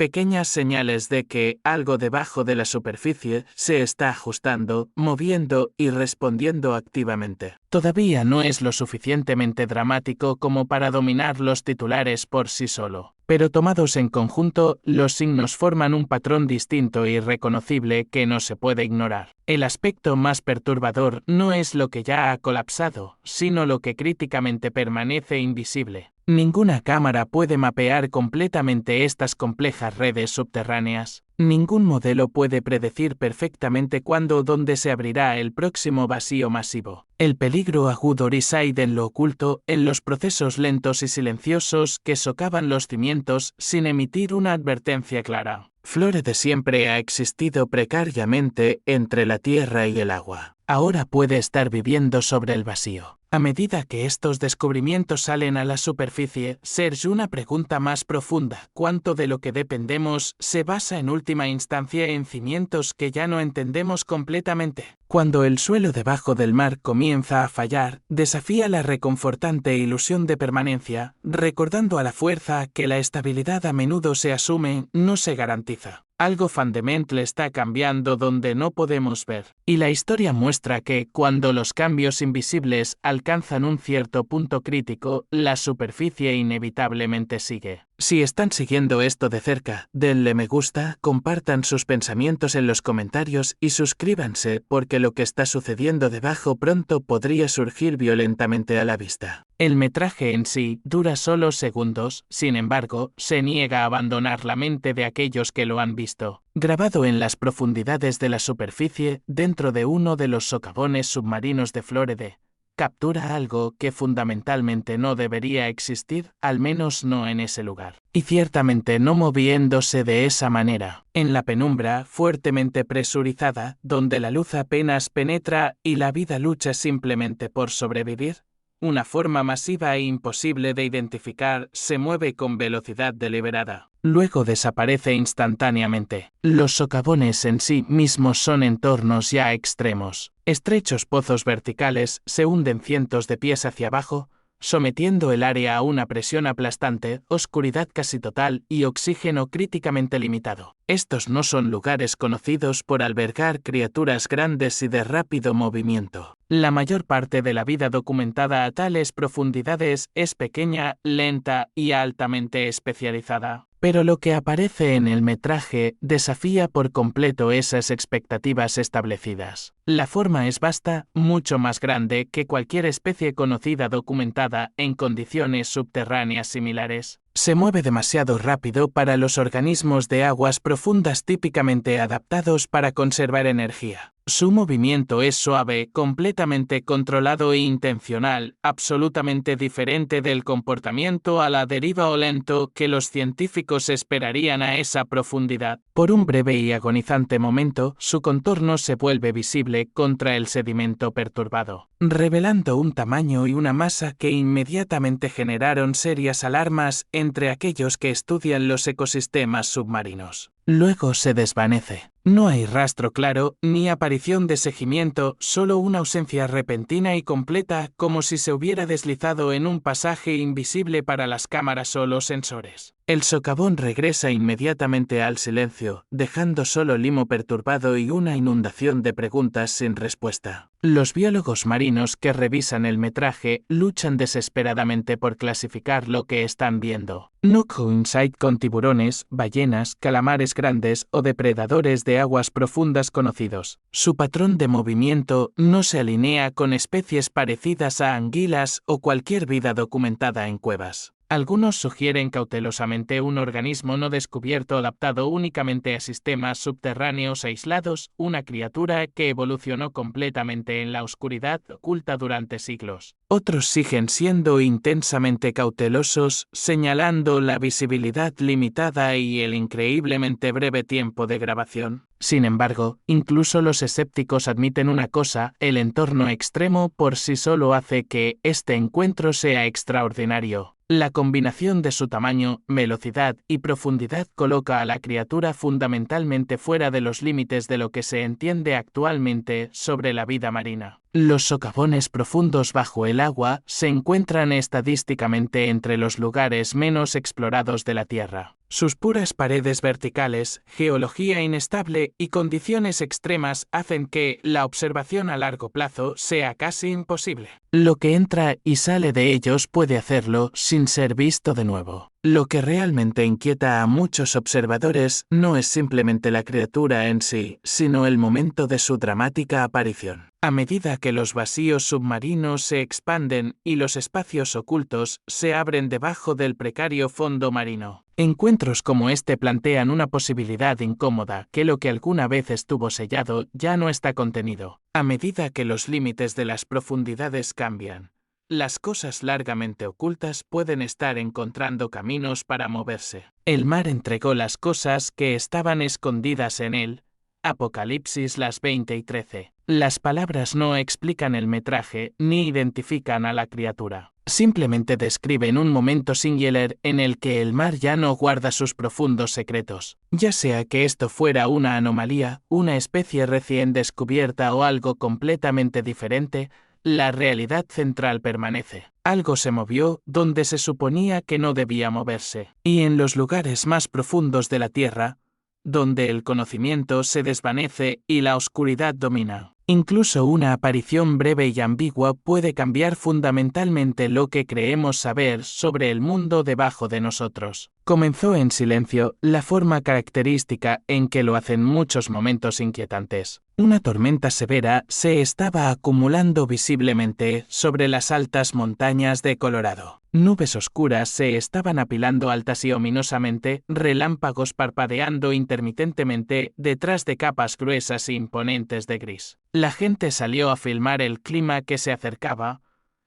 pequeñas señales de que algo debajo de la superficie se está ajustando, moviendo y respondiendo activamente. Todavía no es lo suficientemente dramático como para dominar los titulares por sí solo, pero tomados en conjunto, los signos forman un patrón distinto e irreconocible que no se puede ignorar. El aspecto más perturbador no es lo que ya ha colapsado, sino lo que críticamente permanece invisible. Ninguna cámara puede mapear completamente estas complejas redes subterráneas. Ningún modelo puede predecir perfectamente cuándo o dónde se abrirá el próximo vacío masivo. El peligro agudo reside en lo oculto, en los procesos lentos y silenciosos que socavan los cimientos sin emitir una advertencia clara. Flóride siempre ha existido precariamente entre la tierra y el agua. Ahora puede estar viviendo sobre el vacío. A medida que estos descubrimientos salen a la superficie, surge una pregunta más profunda. ¿Cuánto de lo que dependemos se basa en última instancia en cimientos que ya no entendemos completamente? Cuando el suelo debajo del mar comienza a fallar, desafía la reconfortante ilusión de permanencia, recordando a la fuerza que la estabilidad a menudo se asume, no se garantiza. Algo fundamental está cambiando donde no podemos ver. Y la historia muestra que, cuando los cambios invisibles alcanzan un cierto punto crítico, la superficie inevitablemente sigue. Si están siguiendo esto de cerca, denle me gusta, compartan sus pensamientos en los comentarios y suscríbanse porque lo que está sucediendo debajo pronto podría surgir violentamente a la vista. El metraje en sí dura solo segundos, sin embargo, se niega a abandonar la mente de aquellos que lo han visto. Grabado en las profundidades de la superficie, dentro de uno de los socavones submarinos de Flórida, captura algo que fundamentalmente no debería existir, al menos no en ese lugar. Y ciertamente no moviéndose de esa manera. En la penumbra, fuertemente presurizada, donde la luz apenas penetra y la vida lucha simplemente por sobrevivir, una forma masiva e imposible de identificar se mueve con velocidad deliberada. Luego desaparece instantáneamente. Los socavones en sí mismos son entornos ya extremos. Estrechos pozos verticales se hunden cientos de pies hacia abajo, sometiendo el área a una presión aplastante, oscuridad casi total y oxígeno críticamente limitado. Estos no son lugares conocidos por albergar criaturas grandes y de rápido movimiento. La mayor parte de la vida documentada a tales profundidades es pequeña, lenta y altamente especializada. Pero lo que aparece en el metraje desafía por completo esas expectativas establecidas. La forma es vasta, mucho más grande que cualquier especie conocida documentada en condiciones subterráneas similares. Se mueve demasiado rápido para los organismos de aguas profundas típicamente adaptados para conservar energía. Su movimiento es suave, completamente controlado e intencional, absolutamente diferente del comportamiento a la deriva o lento que los científicos esperarían a esa profundidad. Por un breve y agonizante momento, su contorno se vuelve visible contra el sedimento perturbado, revelando un tamaño y una masa que inmediatamente generaron serias alarmas entre aquellos que estudian los ecosistemas submarinos. Luego se desvanece. No hay rastro claro, ni aparición de seguimiento, solo una ausencia repentina y completa, como si se hubiera deslizado en un pasaje invisible para las cámaras o los sensores. El socavón regresa inmediatamente al silencio, dejando solo limo perturbado y una inundación de preguntas sin respuesta. Los biólogos marinos que revisan el metraje luchan desesperadamente por clasificar lo que están viendo. No coincide con tiburones, ballenas, calamares grandes o depredadores de aguas profundas conocidos. Su patrón de movimiento no se alinea con especies parecidas a anguilas o cualquier vida documentada en cuevas. Algunos sugieren cautelosamente un organismo no descubierto adaptado únicamente a sistemas subterráneos aislados, una criatura que evolucionó completamente en la oscuridad oculta durante siglos. Otros siguen siendo intensamente cautelosos, señalando la visibilidad limitada y el increíblemente breve tiempo de grabación. Sin embargo, incluso los escépticos admiten una cosa: el entorno extremo por sí solo hace que este encuentro sea extraordinario. La combinación de su tamaño, velocidad y profundidad coloca a la criatura fundamentalmente fuera de los límites de lo que se entiende actualmente sobre la vida marina. Los socavones profundos bajo el agua se encuentran estadísticamente entre los lugares menos explorados de la Tierra. Sus puras paredes verticales, geología inestable y condiciones extremas hacen que la observación a largo plazo sea casi imposible. Lo que entra y sale de ellos puede hacerlo sin ser visto de nuevo. Lo que realmente inquieta a muchos observadores no es simplemente la criatura en sí, sino el momento de su dramática aparición. A medida que los vacíos submarinos se expanden y los espacios ocultos se abren debajo del precario fondo marino, encuentros como este plantean una posibilidad incómoda: que lo que alguna vez estuvo sellado ya no está contenido. A medida que los límites de las profundidades cambian, las cosas largamente ocultas pueden estar encontrando caminos para moverse. El mar entregó las cosas que estaban escondidas en él. Apocalipsis las 20 y 13. Las palabras no explican el metraje ni identifican a la criatura. Simplemente describen un momento singular en el que el mar ya no guarda sus profundos secretos. Ya sea que esto fuera una anomalía, una especie recién descubierta o algo completamente diferente, la realidad central permanece. Algo se movió donde se suponía que no debía moverse. Y en los lugares más profundos de la Tierra, donde el conocimiento se desvanece y la oscuridad domina, incluso una aparición breve y ambigua puede cambiar fundamentalmente lo que creemos saber sobre el mundo debajo de nosotros. Comenzó en silencio, la forma característica en que lo hacen muchos momentos inquietantes. Una tormenta severa se estaba acumulando visiblemente sobre las altas montañas de Colorado. Nubes oscuras se estaban apilando altas y ominosamente, relámpagos parpadeando intermitentemente detrás de capas gruesas e imponentes de gris. La gente salió a filmar el clima que se acercaba,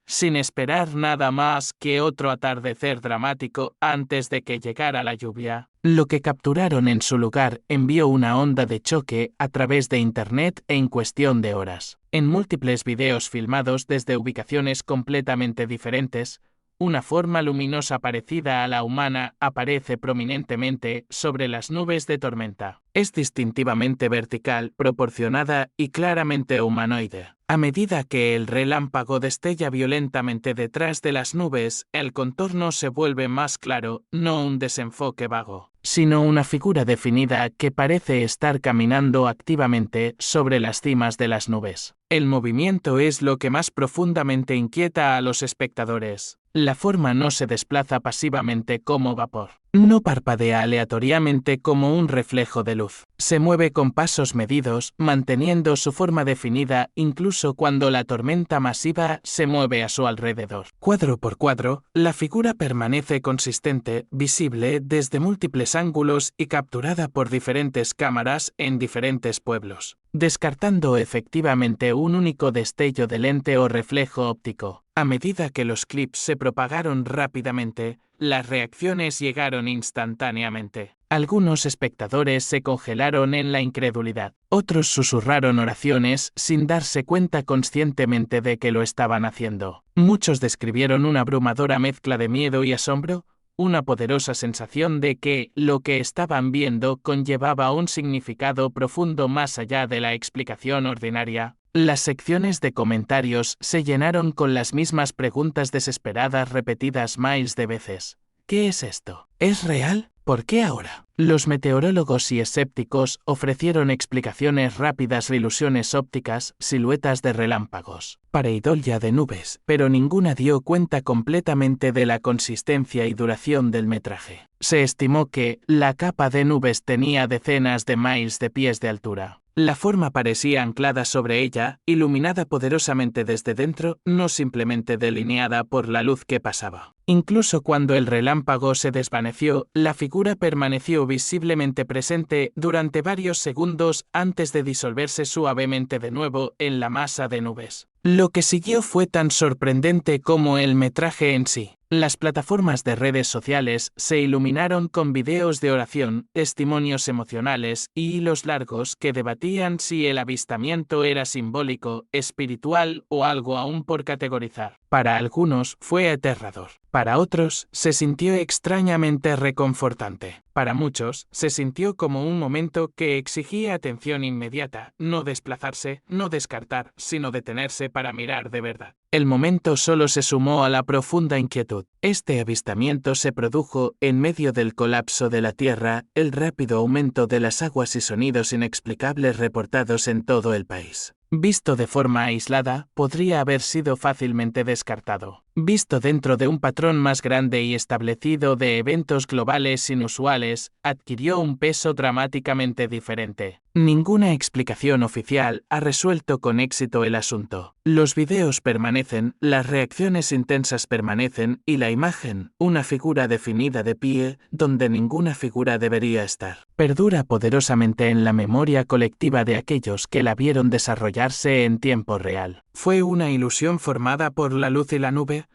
sin esperar nada más que otro atardecer dramático antes de que llegara la lluvia. Lo que capturaron en su lugar envió una onda de choque a través de Internet en cuestión de horas. En múltiples videos filmados desde ubicaciones completamente diferentes, una forma luminosa parecida a la humana aparece prominentemente sobre las nubes de tormenta. Es distintivamente vertical, proporcionada y claramente humanoide. A medida que el relámpago destella violentamente detrás de las nubes, el contorno se vuelve más claro, no un desenfoque vago, sino una figura definida que parece estar caminando activamente sobre las cimas de las nubes. El movimiento es lo que más profundamente inquieta a los espectadores. La forma no se desplaza pasivamente como vapor. No parpadea aleatoriamente como un reflejo de luz. Se mueve con pasos medidos, manteniendo su forma definida incluso cuando la tormenta masiva se mueve a su alrededor. Cuadro por cuadro, la figura permanece consistente, visible desde múltiples ángulos y capturada por diferentes cámaras en diferentes pueblos, descartando efectivamente un único destello de lente o reflejo óptico. A medida que los clips se propagaron rápidamente, las reacciones llegaron instantáneamente. Algunos espectadores se congelaron en la incredulidad. Otros susurraron oraciones sin darse cuenta conscientemente de que lo estaban haciendo. Muchos describieron una abrumadora mezcla de miedo y asombro, una poderosa sensación de que lo que estaban viendo conllevaba un significado profundo más allá de la explicación ordinaria. Las secciones de comentarios se llenaron con las mismas preguntas desesperadas repetidas miles de veces. ¿Qué es esto? ¿Es real? ¿Por qué ahora? Los meteorólogos y escépticos ofrecieron explicaciones rápidas, ilusiones ópticas, siluetas de relámpagos, pareidolia de nubes, pero ninguna dio cuenta completamente de la consistencia y duración del metraje. Se estimó que la capa de nubes tenía decenas de miles de pies de altura. La forma parecía anclada sobre ella, iluminada poderosamente desde dentro, no simplemente delineada por la luz que pasaba. Incluso cuando el relámpago se desvaneció, la figura permaneció visiblemente presente durante varios segundos antes de disolverse suavemente de nuevo en la masa de nubes. Lo que siguió fue tan sorprendente como el metraje en sí. Las plataformas de redes sociales se iluminaron con videos de oración, testimonios emocionales y hilos largos que debatían si el avistamiento era simbólico, espiritual o algo aún por categorizar. Para algunos fue aterrador. Para otros, se sintió extrañamente reconfortante. Para muchos, se sintió como un momento que exigía atención inmediata, no desplazarse, no descartar, sino detenerse para mirar de verdad. El momento solo se sumó a la profunda inquietud. Este avistamiento se produjo en medio del colapso de la Tierra, el rápido aumento de las aguas y sonidos inexplicables reportados en todo el país. Visto de forma aislada, podría haber sido fácilmente descartado. Visto dentro de un patrón más grande y establecido de eventos globales inusuales, adquirió un peso dramáticamente diferente. Ninguna explicación oficial ha resuelto con éxito el asunto. Los videos permanecen, las reacciones intensas permanecen y la imagen, una figura definida de pie, donde ninguna figura debería estar, perdura poderosamente en la memoria colectiva de aquellos que la vieron desarrollarse en tiempo real. ¿Fue una ilusión formada por la luz y la nube?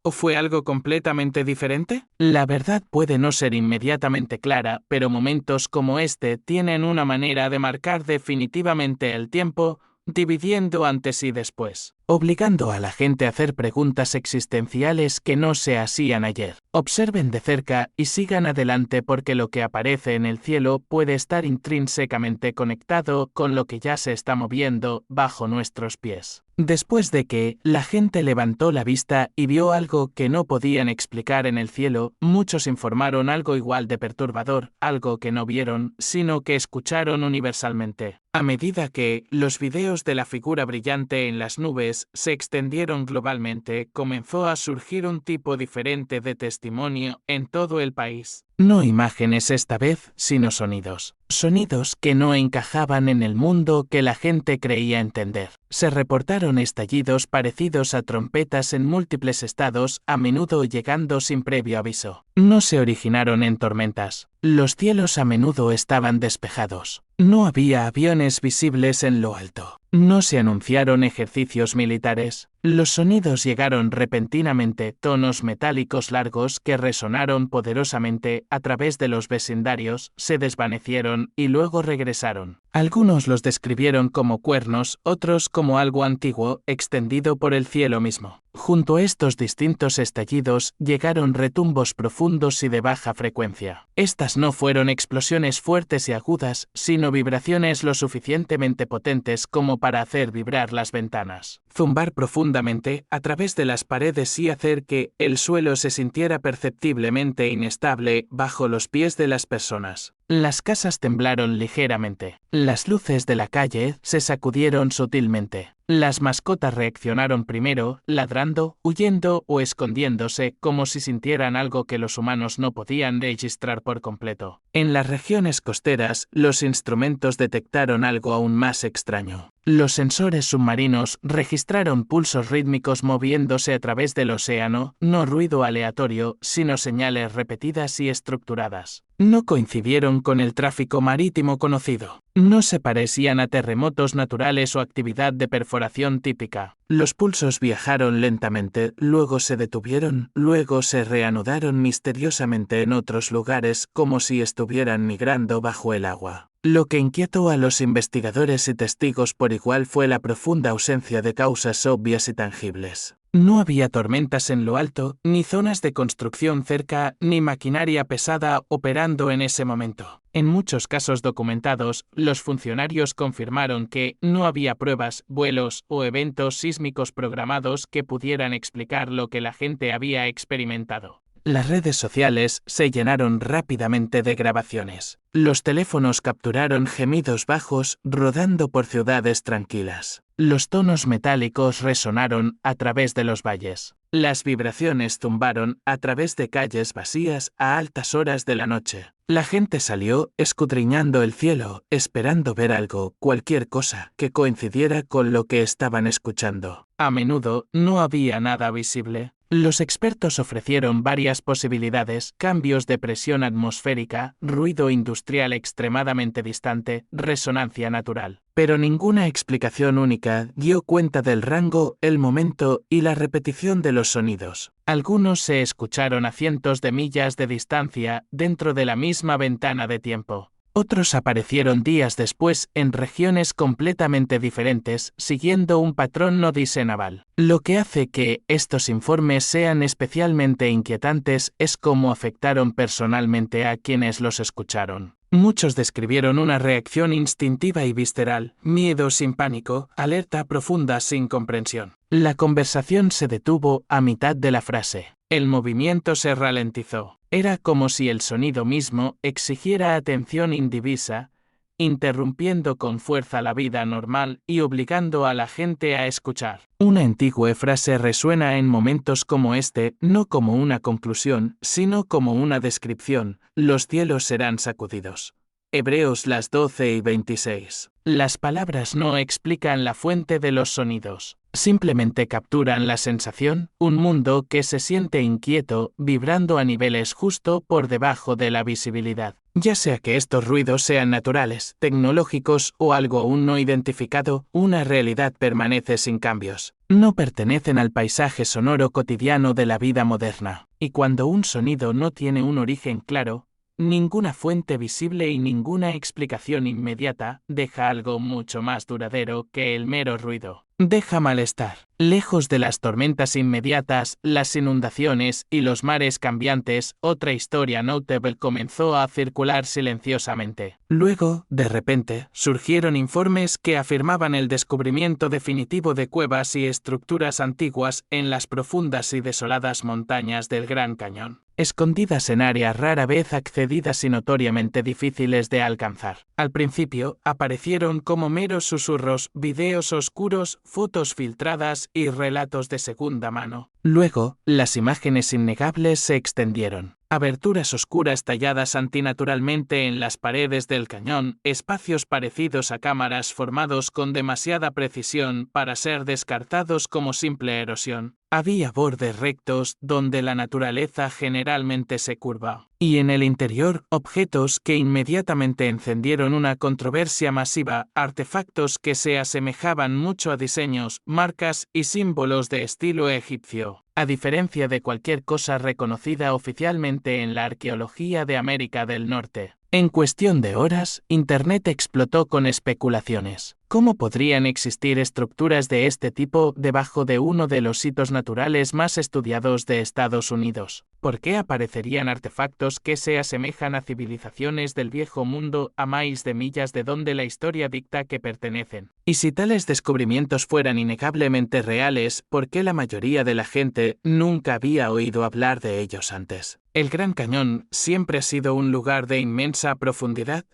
¿O fue algo completamente diferente? La verdad puede no ser inmediatamente clara, pero momentos como este tienen una manera de marcar definitivamente el tiempo, dividiendo antes y después, obligando a la gente a hacer preguntas existenciales que no se hacían ayer. Observen de cerca y sigan adelante porque lo que aparece en el cielo puede estar intrínsecamente conectado con lo que ya se está moviendo bajo nuestros pies. Después de que la gente levantó la vista y vio algo que no podían explicar en el cielo, muchos informaron algo igual de perturbador, algo que no vieron, sino que escucharon universalmente. A medida que los videos de la figura brillante en las nubes se extendieron globalmente, comenzó a surgir un tipo diferente de testimonio en todo el país. No imágenes esta vez, sino sonidos. Sonidos que no encajaban en el mundo que la gente creía entender. Se reportaron estallidos parecidos a trompetas en múltiples estados, a menudo llegando sin previo aviso. No se originaron en tormentas. Los cielos a menudo estaban despejados. No había aviones visibles en lo alto. No se anunciaron ejercicios militares. Los sonidos llegaron repentinamente, tonos metálicos largos que resonaron poderosamente a través de los vecindarios, se desvanecieron y luego regresaron. Algunos los describieron como cuernos, otros como algo antiguo, extendido por el cielo mismo. Junto a estos distintos estallidos llegaron retumbos profundos y de baja frecuencia. Estas no fueron explosiones fuertes y agudas, sino vibraciones lo suficientemente potentes como para hacer vibrar las ventanas, zumbar profundamente a través de las paredes y hacer que el suelo se sintiera perceptiblemente inestable bajo los pies de las personas. Las casas temblaron ligeramente. Las luces de la calle se sacudieron sutilmente. Las mascotas reaccionaron primero, ladrando, huyendo o escondiéndose como si sintieran algo que los humanos no podían registrar por completo. En las regiones costeras, los instrumentos detectaron algo aún más extraño. Los sensores submarinos registraron pulsos rítmicos moviéndose a través del océano, no ruido aleatorio, sino señales repetidas y estructuradas. No coincidieron con el tráfico marítimo conocido. No se parecían a terremotos naturales o actividad de perforación típica. Los pulsos viajaron lentamente, luego se detuvieron, luego se reanudaron misteriosamente en otros lugares como si estuvieran migrando bajo el agua. Lo que inquietó a los investigadores y testigos por igual fue la profunda ausencia de causas obvias y tangibles. No había tormentas en lo alto, ni zonas de construcción cerca, ni maquinaria pesada operando en ese momento. En muchos casos documentados, los funcionarios confirmaron que no había pruebas, vuelos o eventos sísmicos programados que pudieran explicar lo que la gente había experimentado. Las redes sociales se llenaron rápidamente de grabaciones. Los teléfonos capturaron gemidos bajos rodando por ciudades tranquilas. Los tonos metálicos resonaron a través de los valles. Las vibraciones zumbaron a través de calles vacías a altas horas de la noche. La gente salió escudriñando el cielo, esperando ver algo, cualquier cosa, que coincidiera con lo que estaban escuchando. A menudo no había nada visible. Los expertos ofrecieron varias posibilidades: cambios de presión atmosférica, ruido industrial extremadamente distante, resonancia natural. Pero ninguna explicación única dio cuenta del rango, el momento y la repetición de los sonidos. Algunos se escucharon a cientos de millas de distancia, dentro de la misma ventana de tiempo. Otros aparecieron días después en regiones completamente diferentes, siguiendo un patrón no diseñable. Lo que hace que estos informes sean especialmente inquietantes es cómo afectaron personalmente a quienes los escucharon. Muchos describieron una reacción instintiva y visceral, miedo sin pánico, alerta profunda sin comprensión. La conversación se detuvo a mitad de la frase. El movimiento se ralentizó. Era como si el sonido mismo exigiera atención indivisa, interrumpiendo con fuerza la vida normal y obligando a la gente a escuchar. Una antigua frase resuena en momentos como este, no como una conclusión, sino como una descripción: los cielos serán sacudidos. Hebreos las 12:26. Las palabras no explican la fuente de los sonidos. Simplemente capturan la sensación, un mundo que se siente inquieto, vibrando a niveles justo por debajo de la visibilidad. Ya sea que estos ruidos sean naturales, tecnológicos o algo aún no identificado, una realidad permanece sin cambios. No pertenecen al paisaje sonoro cotidiano de la vida moderna. Y cuando un sonido no tiene un origen claro, ninguna fuente visible y ninguna explicación inmediata, deja algo mucho más duradero que el mero ruido. Deja malestar. Lejos de las tormentas inmediatas, las inundaciones y los mares cambiantes, otra historia notable comenzó a circular silenciosamente. Luego, de repente, surgieron informes que afirmaban el descubrimiento definitivo de cuevas y estructuras antiguas en las profundas y desoladas montañas del Gran Cañón, escondidas en áreas rara vez accedidas y notoriamente difíciles de alcanzar. Al principio, aparecieron como meros susurros, videos oscuros, fotos filtradas y relatos de segunda mano. Luego, las imágenes innegables se extendieron. Aberturas oscuras talladas antinaturalmente en las paredes del cañón, espacios parecidos a cámaras formados con demasiada precisión para ser descartados como simple erosión. Había bordes rectos donde la naturaleza generalmente se curva. Y en el interior, objetos que inmediatamente encendieron una controversia masiva, artefactos que se asemejaban mucho a diseños, marcas y símbolos de estilo egipcio. A diferencia de cualquier cosa reconocida oficialmente en la arqueología de América del Norte. En cuestión de horas, Internet explotó con especulaciones. ¿Cómo podrían existir estructuras de este tipo debajo de uno de los sitios naturales más estudiados de Estados Unidos? ¿Por qué aparecerían artefactos que se asemejan a civilizaciones del viejo mundo a miles de millas de donde la historia dicta que pertenecen? Y si tales descubrimientos fueran innegablemente reales, ¿por qué la mayoría de la gente nunca había oído hablar de ellos antes? ¿El Gran Cañón siempre ha sido un lugar de inmensa profundidad?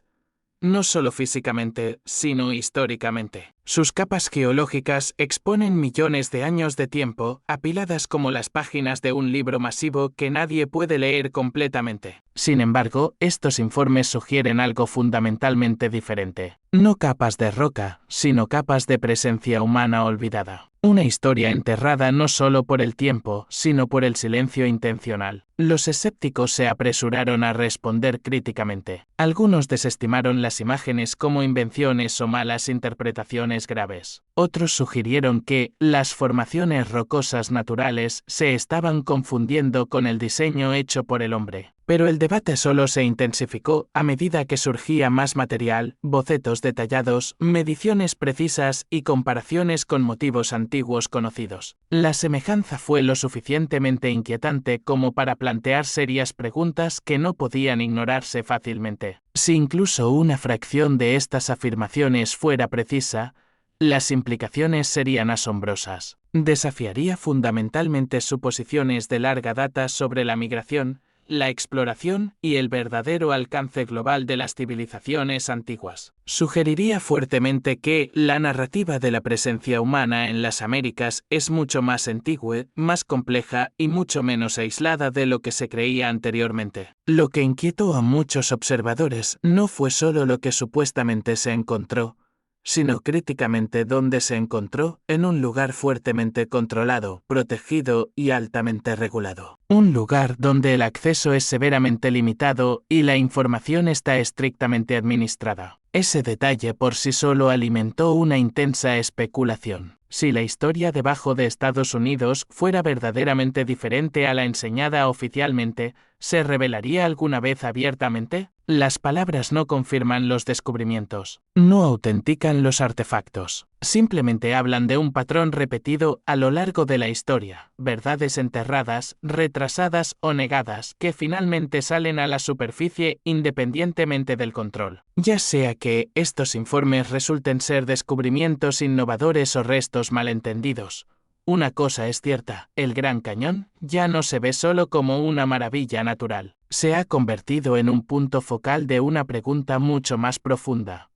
No solo físicamente, sino históricamente. Sus capas geológicas exponen millones de años de tiempo, apiladas como las páginas de un libro masivo que nadie puede leer completamente. Sin embargo, estos informes sugieren algo fundamentalmente diferente. No capas de roca, sino capas de presencia humana olvidada. Una historia enterrada no solo por el tiempo, sino por el silencio intencional. Los escépticos se apresuraron a responder críticamente. Algunos desestimaron las imágenes como invenciones o malas interpretaciones graves. Otros sugirieron que las formaciones rocosas naturales se estaban confundiendo con el diseño hecho por el hombre. Pero el debate solo se intensificó a medida que surgía más material, bocetos detallados, mediciones precisas y comparaciones con motivos antiguos conocidos. La semejanza fue lo suficientemente inquietante como para plantear serias preguntas que no podían ignorarse fácilmente. Si incluso una fracción de estas afirmaciones fuera precisa, las implicaciones serían asombrosas. Desafiaría fundamentalmente suposiciones de larga data sobre la migración, la exploración y el verdadero alcance global de las civilizaciones antiguas. Sugeriría fuertemente que la narrativa de la presencia humana en las Américas es mucho más antigua, más compleja y mucho menos aislada de lo que se creía anteriormente. Lo que inquietó a muchos observadores no fue solo lo que supuestamente se encontró, sino críticamente dónde se encontró, en un lugar fuertemente controlado, protegido y altamente regulado. Un lugar donde el acceso es severamente limitado y la información está estrictamente administrada. Ese detalle por sí solo alimentó una intensa especulación. Si la historia debajo de Estados Unidos fuera verdaderamente diferente a la enseñada oficialmente, ¿se revelaría alguna vez abiertamente? Las palabras no confirman los descubrimientos, no autentican los artefactos. Simplemente hablan de un patrón repetido a lo largo de la historia, verdades enterradas, retrasadas o negadas, que finalmente salen a la superficie independientemente del control. Ya sea que estos informes resulten ser descubrimientos innovadores o restos malentendidos. Una cosa es cierta, el Gran Cañón ya no se ve solo como una maravilla natural. Se ha convertido en un punto focal de una pregunta mucho más profunda.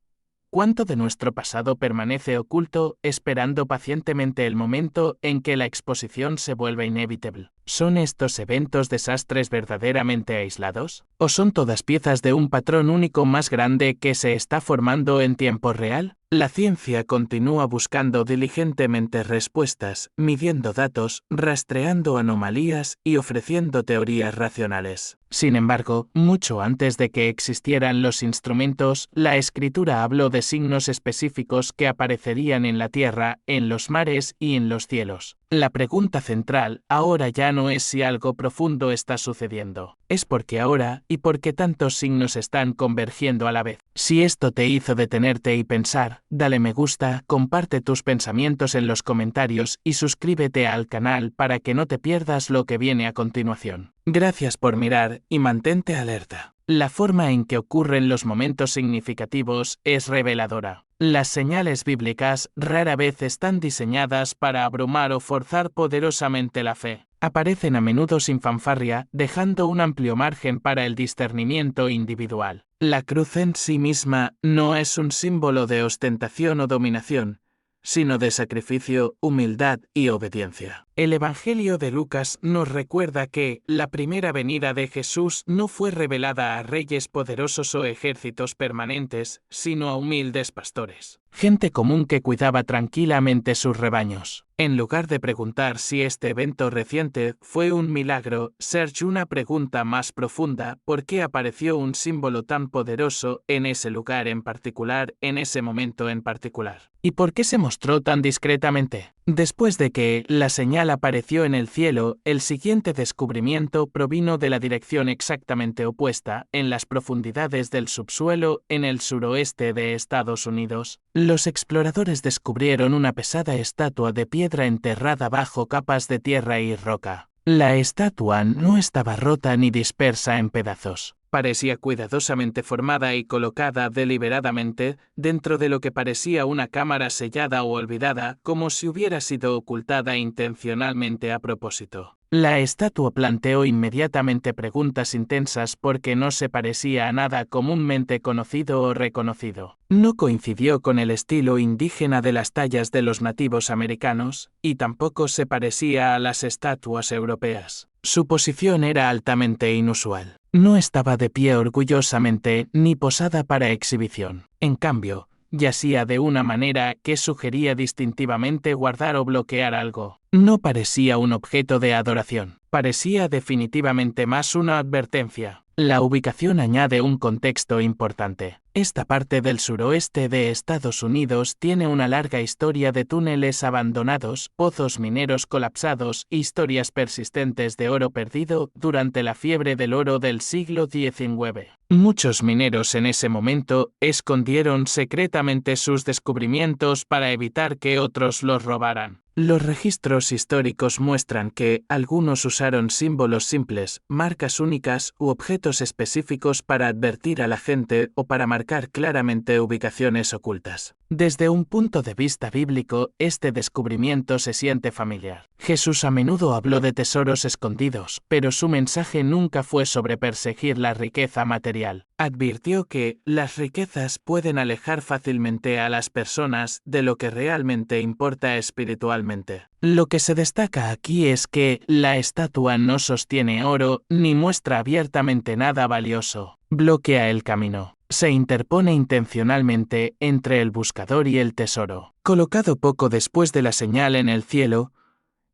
¿Cuánto de nuestro pasado permanece oculto, esperando pacientemente el momento en que la exposición se vuelva inevitable? ¿Son estos eventos desastres verdaderamente aislados? ¿O son todas piezas de un patrón único más grande que se está formando en tiempo real? La ciencia continúa buscando diligentemente respuestas, midiendo datos, rastreando anomalías y ofreciendo teorías racionales. Sin embargo, mucho antes de que existieran los instrumentos, la escritura habló de signos específicos que aparecerían en la tierra, en los mares y en los cielos. La pregunta central ahora ya no es si algo profundo está sucediendo. Es porque ahora y porque tantos signos están convergiendo a la vez. Si esto te hizo detenerte y pensar, dale me gusta, comparte tus pensamientos en los comentarios y suscríbete al canal para que no te pierdas lo que viene a continuación. Gracias por mirar y mantente alerta. La forma en que ocurren los momentos significativos es reveladora. Las señales bíblicas rara vez están diseñadas para abrumar o forzar poderosamente la fe. Aparecen a menudo sin fanfarria, dejando un amplio margen para el discernimiento individual. La cruz en sí misma no es un símbolo de ostentación o dominación, sino de sacrificio, humildad y obediencia. El Evangelio de Lucas nos recuerda que la primera venida de Jesús no fue revelada a reyes poderosos o ejércitos permanentes, sino a humildes pastores, gente común que cuidaba tranquilamente sus rebaños. En lugar de preguntar si este evento reciente fue un milagro, Serge una pregunta más profunda: ¿por qué apareció un símbolo tan poderoso en ese lugar en particular, en ese momento en particular? ¿Y por qué se mostró tan discretamente? Después de que la señal apareció en el cielo, el siguiente descubrimiento provino de la dirección exactamente opuesta, en las profundidades del subsuelo, en el suroeste de Estados Unidos. Los exploradores descubrieron una pesada estatua de piedra enterrada bajo capas de tierra y roca. La estatua no estaba rota ni dispersa en pedazos. Parecía cuidadosamente formada y colocada deliberadamente dentro de lo que parecía una cámara sellada o olvidada, como si hubiera sido ocultada intencionalmente a propósito. La estatua planteó inmediatamente preguntas intensas porque no se parecía a nada comúnmente conocido o reconocido. No coincidió con el estilo indígena de las tallas de los nativos americanos, y tampoco se parecía a las estatuas europeas. Su posición era altamente inusual. No estaba de pie orgullosamente ni posada para exhibición. En cambio, yacía de una manera que sugería distintivamente guardar o bloquear algo. No parecía un objeto de adoración. Parecía definitivamente más una advertencia. La ubicación añade un contexto importante. Esta parte del suroeste de Estados Unidos tiene una larga historia de túneles abandonados, pozos mineros colapsados, historias persistentes de oro perdido durante la fiebre del oro del siglo XIX. Muchos mineros en ese momento escondieron secretamente sus descubrimientos para evitar que otros los robaran. Los registros históricos muestran que algunos usaron símbolos simples, marcas únicas u objetos específicos para advertir a la gente o para marcar claramente ubicaciones ocultas. Desde un punto de vista bíblico, este descubrimiento se siente familiar. Jesús a menudo habló de tesoros escondidos, pero su mensaje nunca fue sobre perseguir la riqueza material. Advirtió que las riquezas pueden alejar fácilmente a las personas de lo que realmente importa espiritualmente. Lo que se destaca aquí es que la estatua no sostiene oro ni muestra abiertamente nada valioso. Bloquea el camino. Se interpone intencionalmente entre el buscador y el tesoro. Colocado poco después de la señal en el cielo,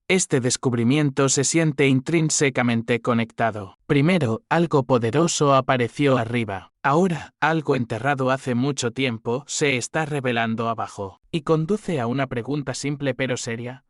este descubrimiento se siente intrínsecamente conectado. Primero, algo poderoso apareció arriba. Ahora, algo enterrado hace mucho tiempo se está revelando abajo. Y conduce a una pregunta simple pero seria.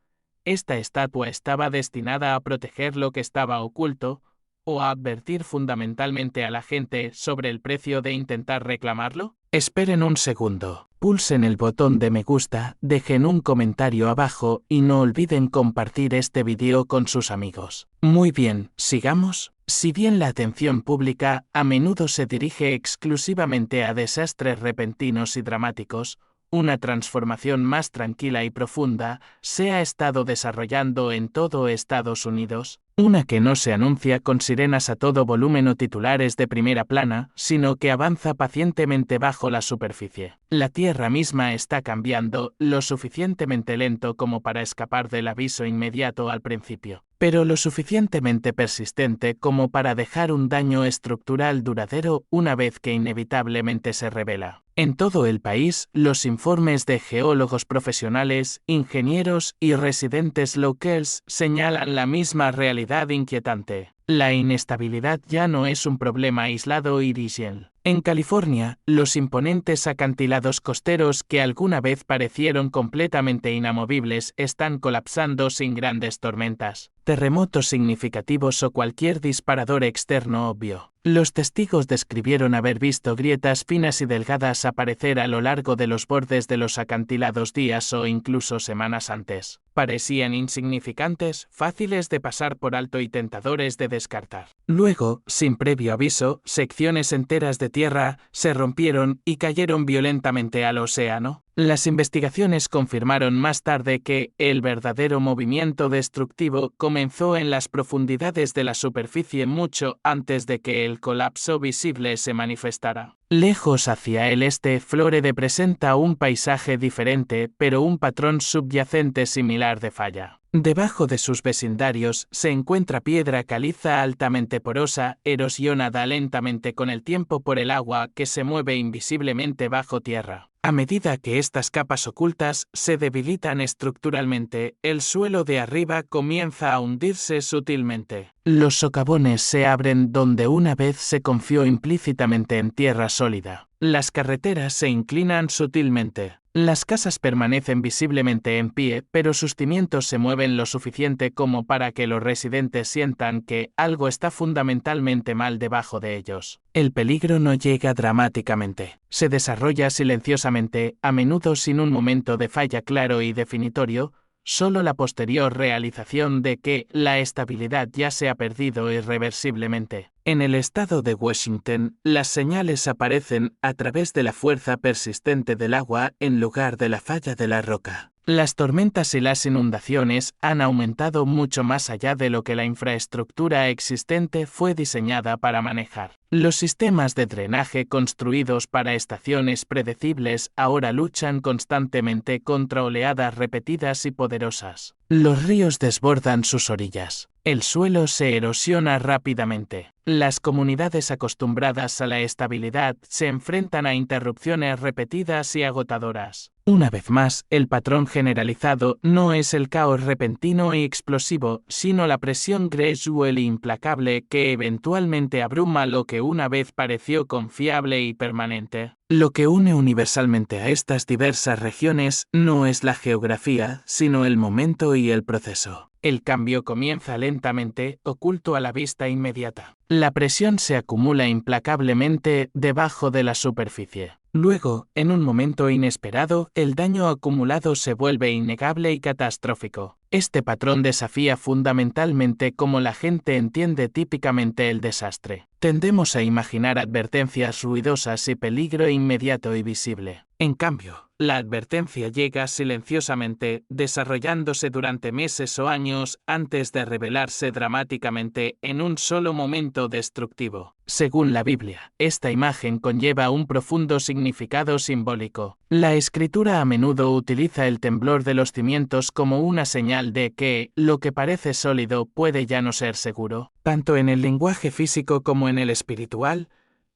¿Esta estatua estaba destinada a proteger lo que estaba oculto, o a advertir fundamentalmente a la gente sobre el precio de intentar reclamarlo? Esperen un segundo. Pulsen el botón de me gusta, dejen un comentario abajo y no olviden compartir este vídeo con sus amigos. Muy bien, sigamos. Si bien la atención pública a menudo se dirige exclusivamente a desastres repentinos y dramáticos, una transformación más tranquila y profunda se ha estado desarrollando en todo Estados Unidos, una que no se anuncia con sirenas a todo volumen o titulares de primera plana, sino que avanza pacientemente bajo la superficie. La Tierra misma está cambiando, lo suficientemente lento como para escapar del aviso inmediato al principio, pero lo suficientemente persistente como para dejar un daño estructural duradero una vez que inevitablemente se revela. En todo el país, los informes de geólogos profesionales, ingenieros y residentes locales señalan la misma realidad inquietante. La inestabilidad ya no es un problema aislado y disímil. En California, los imponentes acantilados costeros que alguna vez parecieron completamente inamovibles están colapsando sin grandes tormentas, terremotos significativos o cualquier disparador externo obvio. Los testigos describieron haber visto grietas finas y delgadas aparecer a lo largo de los bordes de los acantilados días o incluso semanas antes. Parecían insignificantes, fáciles de pasar por alto y tentadores de descartar. Luego, sin previo aviso, secciones enteras de tierra se rompieron y cayeron violentamente al océano. Las investigaciones confirmaron más tarde que el verdadero movimiento destructivo comenzó en las profundidades de la superficie mucho antes de que el colapso visible se manifestara. Lejos hacia el este, Flóride presenta un paisaje diferente, pero un patrón subyacente similar de falla. Debajo de sus vecindarios se encuentra piedra caliza altamente porosa, erosionada lentamente con el tiempo por el agua que se mueve invisiblemente bajo tierra. A medida que estas capas ocultas se debilitan estructuralmente, el suelo de arriba comienza a hundirse sutilmente. Los socavones se abren donde una vez se confió implícitamente en tierra sólida. Las carreteras se inclinan sutilmente. Las casas permanecen visiblemente en pie, pero sus cimientos se mueven lo suficiente como para que los residentes sientan que algo está fundamentalmente mal debajo de ellos. El peligro no llega dramáticamente. Se desarrolla silenciosamente, a menudo sin un momento de falla claro y definitorio, solo la posterior realización de que la estabilidad ya se ha perdido irreversiblemente. En el estado de Washington, las señales aparecen a través de la fuerza persistente del agua en lugar de la falla de la roca. Las tormentas y las inundaciones han aumentado mucho más allá de lo que la infraestructura existente fue diseñada para manejar. Los sistemas de drenaje construidos para estaciones predecibles ahora luchan constantemente contra oleadas repetidas y poderosas. Los ríos desbordan sus orillas. El suelo se erosiona rápidamente. Las comunidades acostumbradas a la estabilidad se enfrentan a interrupciones repetidas y agotadoras. Una vez más, el patrón generalizado no es el caos repentino y explosivo, sino la presión gradual e implacable que eventualmente abruma lo que una vez pareció confiable y permanente. Lo que une universalmente a estas diversas regiones no es la geografía, sino el momento y el proceso. El cambio comienza lentamente, oculto a la vista inmediata. La presión se acumula implacablemente debajo de la superficie. Luego, en un momento inesperado, el daño acumulado se vuelve innegable y catastrófico. Este patrón desafía fundamentalmente cómo la gente entiende típicamente el desastre. Tendemos a imaginar advertencias ruidosas y peligro inmediato y visible. En cambio, la advertencia llega silenciosamente, desarrollándose durante meses o años antes de revelarse dramáticamente en un solo momento destructivo. Según la Biblia, esta imagen conlleva un profundo significado simbólico. La Escritura a menudo utiliza el temblor de los cimientos como una señal de que lo que parece sólido puede ya no ser seguro. Tanto en el lenguaje físico como en el espiritual,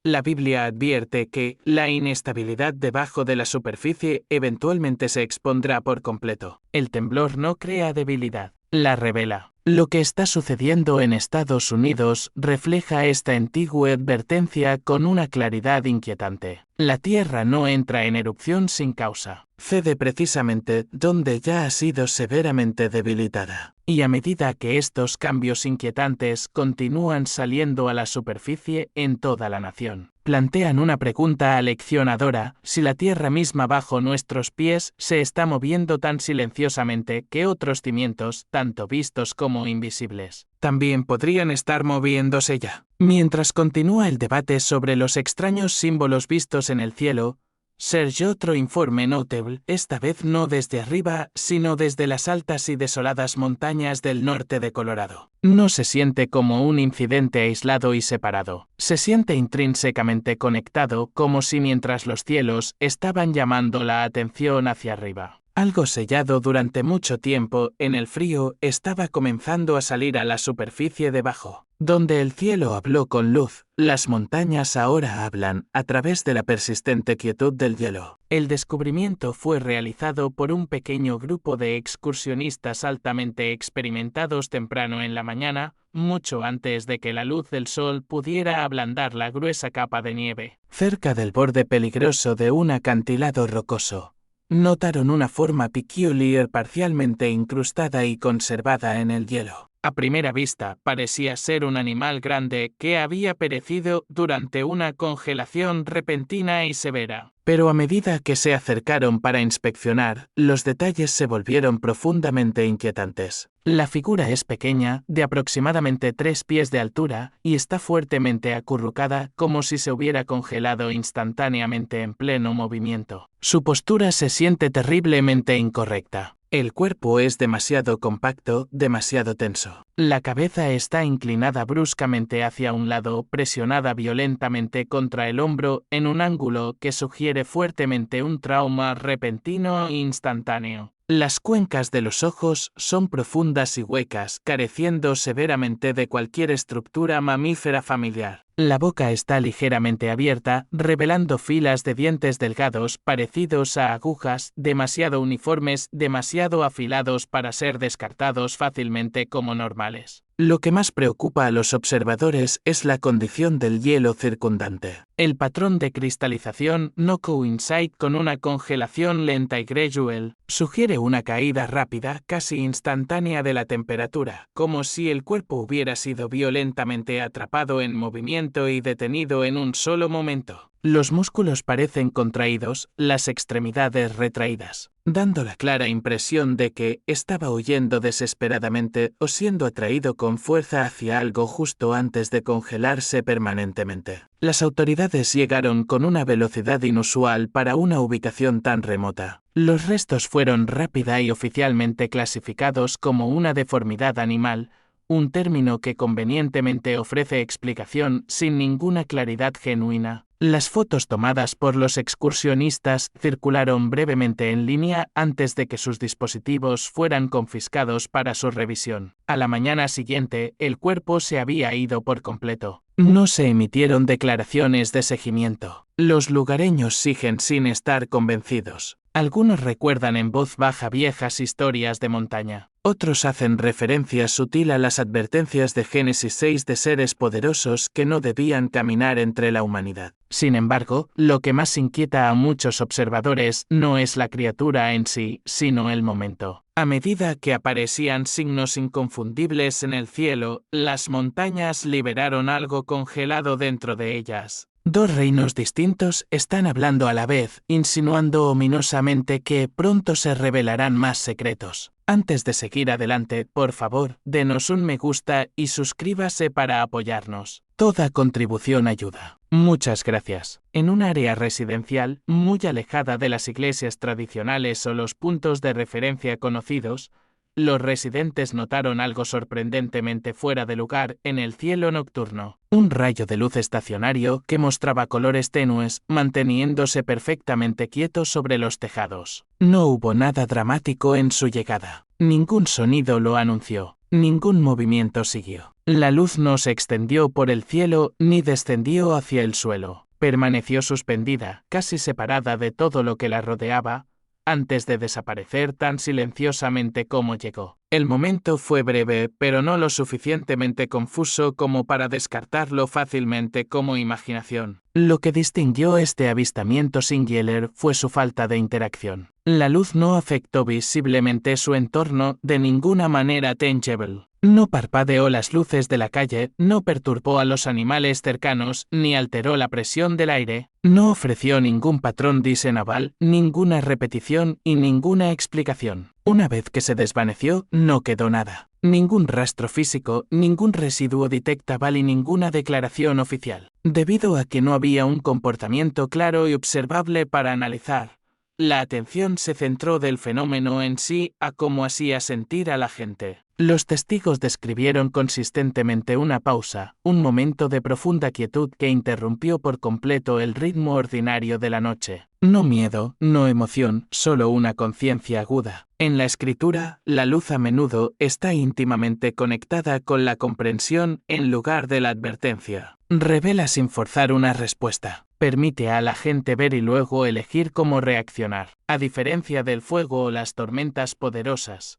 la Biblia advierte que la inestabilidad debajo de la superficie eventualmente se expondrá por completo. El temblor no crea debilidad, la revela. Lo que está sucediendo en Estados Unidos refleja esta antigua advertencia con una claridad inquietante. La Tierra no entra en erupción sin causa. Cede precisamente donde ya ha sido severamente debilitada. Y a medida que estos cambios inquietantes continúan saliendo a la superficie en toda la nación, plantean una pregunta aleccionadora: si la tierra misma bajo nuestros pies se está moviendo tan silenciosamente que otros cimientos, tanto vistos como invisibles, también podrían estar moviéndose ya. Mientras continúa el debate sobre los extraños símbolos vistos en el cielo, surge otro informe notable, esta vez no desde arriba, sino desde las altas y desoladas montañas del norte de Colorado. No se siente como un incidente aislado y separado. Se siente intrínsecamente conectado, como si mientras los cielos estaban llamando la atención hacia arriba, algo sellado durante mucho tiempo en el frío estaba comenzando a salir a la superficie debajo. Donde el cielo habló con luz, las montañas ahora hablan a través de la persistente quietud del hielo. El descubrimiento fue realizado por un pequeño grupo de excursionistas altamente experimentados temprano en la mañana, mucho antes de que la luz del sol pudiera ablandar la gruesa capa de nieve. Cerca del borde peligroso de un acantilado rocoso, notaron una forma peculiar parcialmente incrustada y conservada en el hielo. A primera vista, parecía ser un animal grande que había perecido durante una congelación repentina y severa. Pero a medida que se acercaron para inspeccionar, los detalles se volvieron profundamente inquietantes. La figura es pequeña, de aproximadamente 3 pies de altura, y está fuertemente acurrucada como si se hubiera congelado instantáneamente en pleno movimiento. Su postura se siente terriblemente incorrecta. El cuerpo es demasiado compacto, demasiado tenso. La cabeza está inclinada bruscamente hacia un lado, presionada violentamente contra el hombro en un ángulo que sugiere fuertemente un trauma repentino e instantáneo. Las cuencas de los ojos son profundas y huecas, careciendo severamente de cualquier estructura mamífera familiar. La boca está ligeramente abierta, revelando filas de dientes delgados parecidos a agujas, demasiado uniformes, demasiado afilados para ser descartados fácilmente como normales. Lo que más preocupa a los observadores es la condición del hielo circundante. El patrón de cristalización no coincide con una congelación lenta y gradual, sugiere una caída rápida, casi instantánea de la temperatura, como si el cuerpo hubiera sido violentamente atrapado en movimiento y detenido en un solo momento. Los músculos parecen contraídos, las extremidades retraídas, dando la clara impresión de que estaba huyendo desesperadamente o siendo atraído con fuerza hacia algo justo antes de congelarse permanentemente. Las autoridades llegaron con una velocidad inusual para una ubicación tan remota. Los restos fueron rápida y oficialmente clasificados como una deformidad animal, un término que convenientemente ofrece explicación sin ninguna claridad genuina. Las fotos tomadas por los excursionistas circularon brevemente en línea antes de que sus dispositivos fueran confiscados para su revisión. A la mañana siguiente, el cuerpo se había ido por completo. No se emitieron declaraciones de seguimiento. Los lugareños siguen sin estar convencidos. Algunos recuerdan en voz baja viejas historias de montaña. Otros hacen referencia sutil a las advertencias de Génesis 6 de seres poderosos que no debían caminar entre la humanidad. Sin embargo, lo que más inquieta a muchos observadores no es la criatura en sí, sino el momento. A medida que aparecían signos inconfundibles en el cielo, las montañas liberaron algo congelado dentro de ellas. Dos reinos distintos están hablando a la vez, insinuando ominosamente que pronto se revelarán más secretos. Antes de seguir adelante, por favor, denos un me gusta y suscríbase para apoyarnos. Toda contribución ayuda. Muchas gracias. En un área residencial, muy alejada de las iglesias tradicionales o los puntos de referencia conocidos, los residentes notaron algo sorprendentemente fuera de lugar en el cielo nocturno. Un rayo de luz estacionario que mostraba colores tenues, manteniéndose perfectamente quieto sobre los tejados. No hubo nada dramático en su llegada. Ningún sonido lo anunció. Ningún movimiento siguió. La luz no se extendió por el cielo ni descendió hacia el suelo. Permaneció suspendida, casi separada de todo lo que la rodeaba, antes de desaparecer tan silenciosamente como llegó. El momento fue breve, pero no lo suficientemente confuso como para descartarlo fácilmente como imaginación. Lo que distinguió este avistamiento singular fue su falta de interacción. La luz no afectó visiblemente su entorno de ninguna manera tangible. No parpadeó las luces de la calle, no perturbó a los animales cercanos, ni alteró la presión del aire, no ofreció ningún patrón diseñable, ninguna repetición y ninguna explicación. Una vez que se desvaneció, no quedó nada. Ningún rastro físico, ningún residuo detectable y ninguna declaración oficial. Debido a que no había un comportamiento claro y observable para analizar, la atención se centró del fenómeno en sí a cómo hacía sentir a la gente. Los testigos describieron consistentemente una pausa, un momento de profunda quietud que interrumpió por completo el ritmo ordinario de la noche. No miedo, no emoción, solo una conciencia aguda. En la escritura, la luz a menudo está íntimamente conectada con la comprensión en lugar de la advertencia. Revela sin forzar una respuesta. Permite a la gente ver y luego elegir cómo reaccionar. A diferencia del fuego o las tormentas poderosas,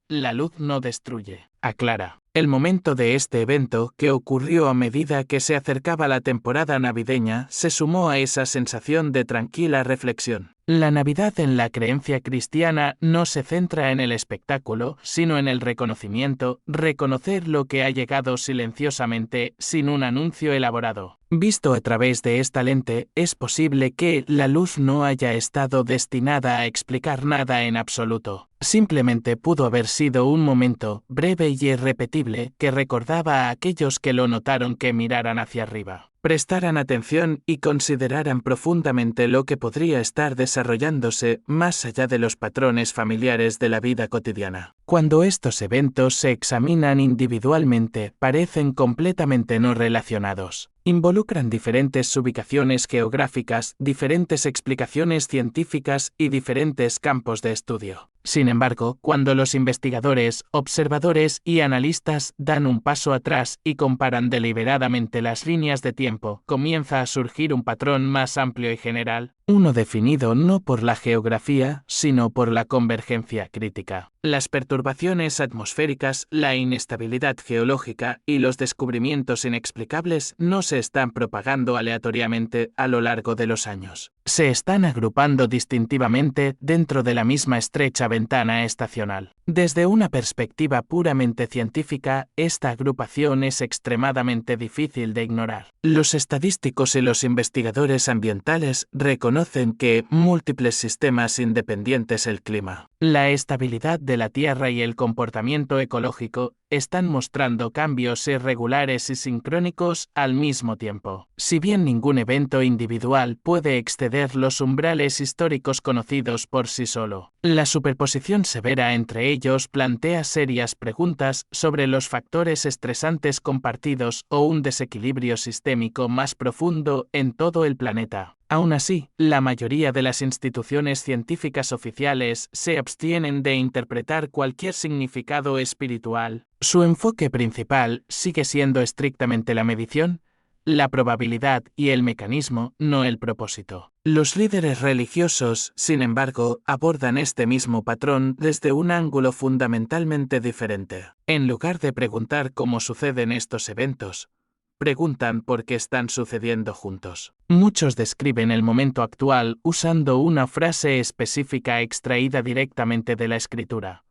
la luz no destruye, aclara. El momento de este evento, que ocurrió a medida que se acercaba la temporada navideña, se sumó a esa sensación de tranquila reflexión. La Navidad en la creencia cristiana no se centra en el espectáculo, sino en el reconocimiento, reconocer lo que ha llegado silenciosamente, sin un anuncio elaborado. Visto a través de esta lente, es posible que la luz no haya estado destinada a explicar nada en absoluto. Simplemente pudo haber sido un momento, breve y irrepetible, que recordaba a aquellos que lo notaron que miraran hacia arriba, prestaran atención y consideraran profundamente lo que podría estar desarrollándose más allá de los patrones familiares de la vida cotidiana. Cuando estos eventos se examinan individualmente, parecen completamente no relacionados. Involucran diferentes ubicaciones geográficas, diferentes explicaciones científicas y diferentes campos de estudio. Sin embargo, cuando los investigadores, observadores y analistas dan un paso atrás y comparan deliberadamente las líneas de tiempo, comienza a surgir un patrón más amplio y general, uno definido no por la geografía, sino por la convergencia crítica. Las perturbaciones atmosféricas, la inestabilidad geológica y los descubrimientos inexplicables no se están propagando aleatoriamente a lo largo de los años. Se están agrupando distintivamente dentro de la misma estrecha ventana estacional. Desde una perspectiva puramente científica, esta agrupación es extremadamente difícil de ignorar. Los estadísticos y los investigadores ambientales reconocen que múltiples sistemas independientes del clima, la estabilidad de la Tierra y el comportamiento ecológico están mostrando cambios irregulares y sincrónicos al mismo tiempo. Si bien ningún evento individual puede exceder los umbrales históricos conocidos por sí solo, la superposición severa entre ellos plantea serias preguntas sobre los factores estresantes compartidos o un desequilibrio sistémico más profundo en todo el planeta. Aún así, la mayoría de las instituciones científicas oficiales se abstienen de interpretar cualquier significado espiritual. Su enfoque principal sigue siendo estrictamente la medición, la probabilidad y el mecanismo, no el propósito. Los líderes religiosos, sin embargo, abordan este mismo patrón desde un ángulo fundamentalmente diferente. En lugar de preguntar cómo suceden estos eventos, preguntan por qué están sucediendo juntos. Muchos describen el momento actual usando una frase específica extraída directamente de la Escritura.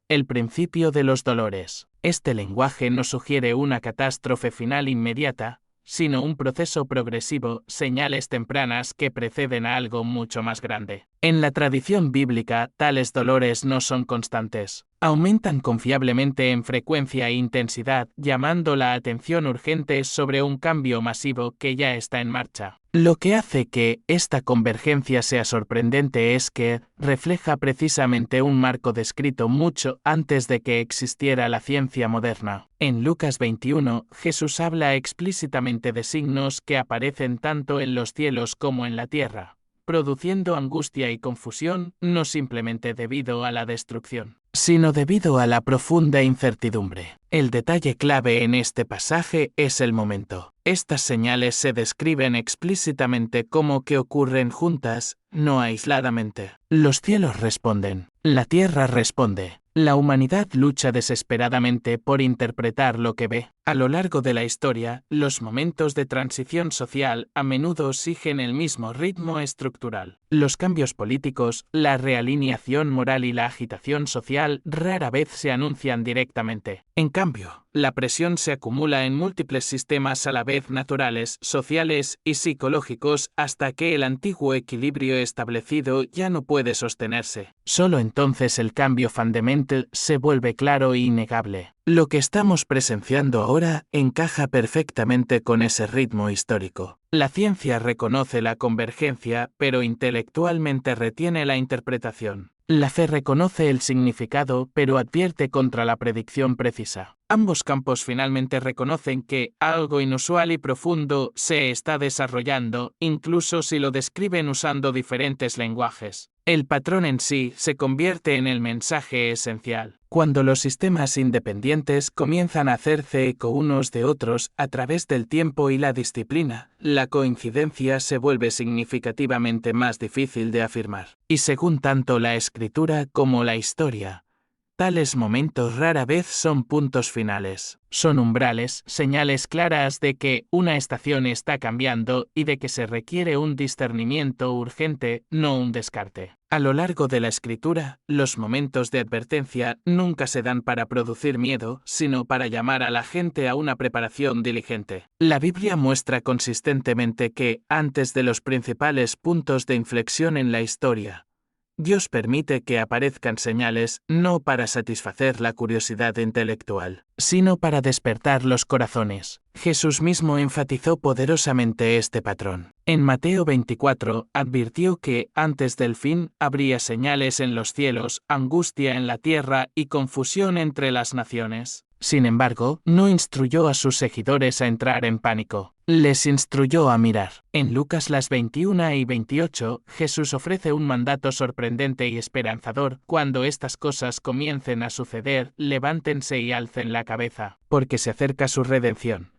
El principio de los dolores. Este lenguaje no sugiere una catástrofe final inmediata, sino un proceso progresivo, señales tempranas que preceden a algo mucho más grande. En la tradición bíblica, tales dolores no son constantes. Aumentan confiablemente en frecuencia e intensidad, llamando la atención urgente sobre un cambio masivo que ya está en marcha. Lo que hace que esta convergencia sea sorprendente es que refleja precisamente un marco descrito mucho antes de que existiera la ciencia moderna. En Lucas 21, Jesús habla explícitamente de signos que aparecen tanto en los cielos como en la tierra, produciendo angustia y confusión no simplemente debido a la destrucción, sino debido a la profunda incertidumbre. El detalle clave en este pasaje es el momento. Estas señales se describen explícitamente como que ocurren juntas, no aisladamente. Los cielos responden, la tierra responde. La humanidad lucha desesperadamente por interpretar lo que ve. A lo largo de la historia, los momentos de transición social a menudo siguen el mismo ritmo estructural. Los cambios políticos, la realineación moral y la agitación social rara vez se anuncian directamente. En cambio, la presión se acumula en múltiples sistemas a la vez naturales, sociales y psicológicos hasta que el antiguo equilibrio establecido ya no puede sostenerse. Solo entonces el cambio fundamental se vuelve claro e innegable. Lo que estamos presenciando ahora encaja perfectamente con ese ritmo histórico. La ciencia reconoce la convergencia, pero intelectualmente retiene la interpretación. La fe reconoce el significado, pero advierte contra la predicción precisa. Ambos campos finalmente reconocen que algo inusual y profundo se está desarrollando, incluso si lo describen usando diferentes lenguajes. El patrón en sí se convierte en el mensaje esencial. Cuando los sistemas independientes comienzan a hacerse eco unos de otros a través del tiempo y la disciplina, la coincidencia se vuelve significativamente más difícil de afirmar. Y según tanto la escritura como la historia, Tales momentos rara vez son puntos finales. Son umbrales, señales claras de que una estación está cambiando y de que se requiere un discernimiento urgente, no un descarte. A lo largo de la escritura, los momentos de advertencia nunca se dan para producir miedo, sino para llamar a la gente a una preparación diligente. La Biblia muestra consistentemente que, antes de los principales puntos de inflexión en la historia, Dios permite que aparezcan señales no para satisfacer la curiosidad intelectual, sino para despertar los corazones. Jesús mismo enfatizó poderosamente este patrón. En Mateo 24, advirtió que, antes del fin, habría señales en los cielos, angustia en la tierra y confusión entre las naciones. Sin embargo, no instruyó a sus seguidores a entrar en pánico. Les instruyó a mirar. En Lucas 21 y 28, Jesús ofrece un mandato sorprendente y esperanzador: cuando estas cosas comiencen a suceder, levántense y alcen la cabeza, porque se acerca su redención.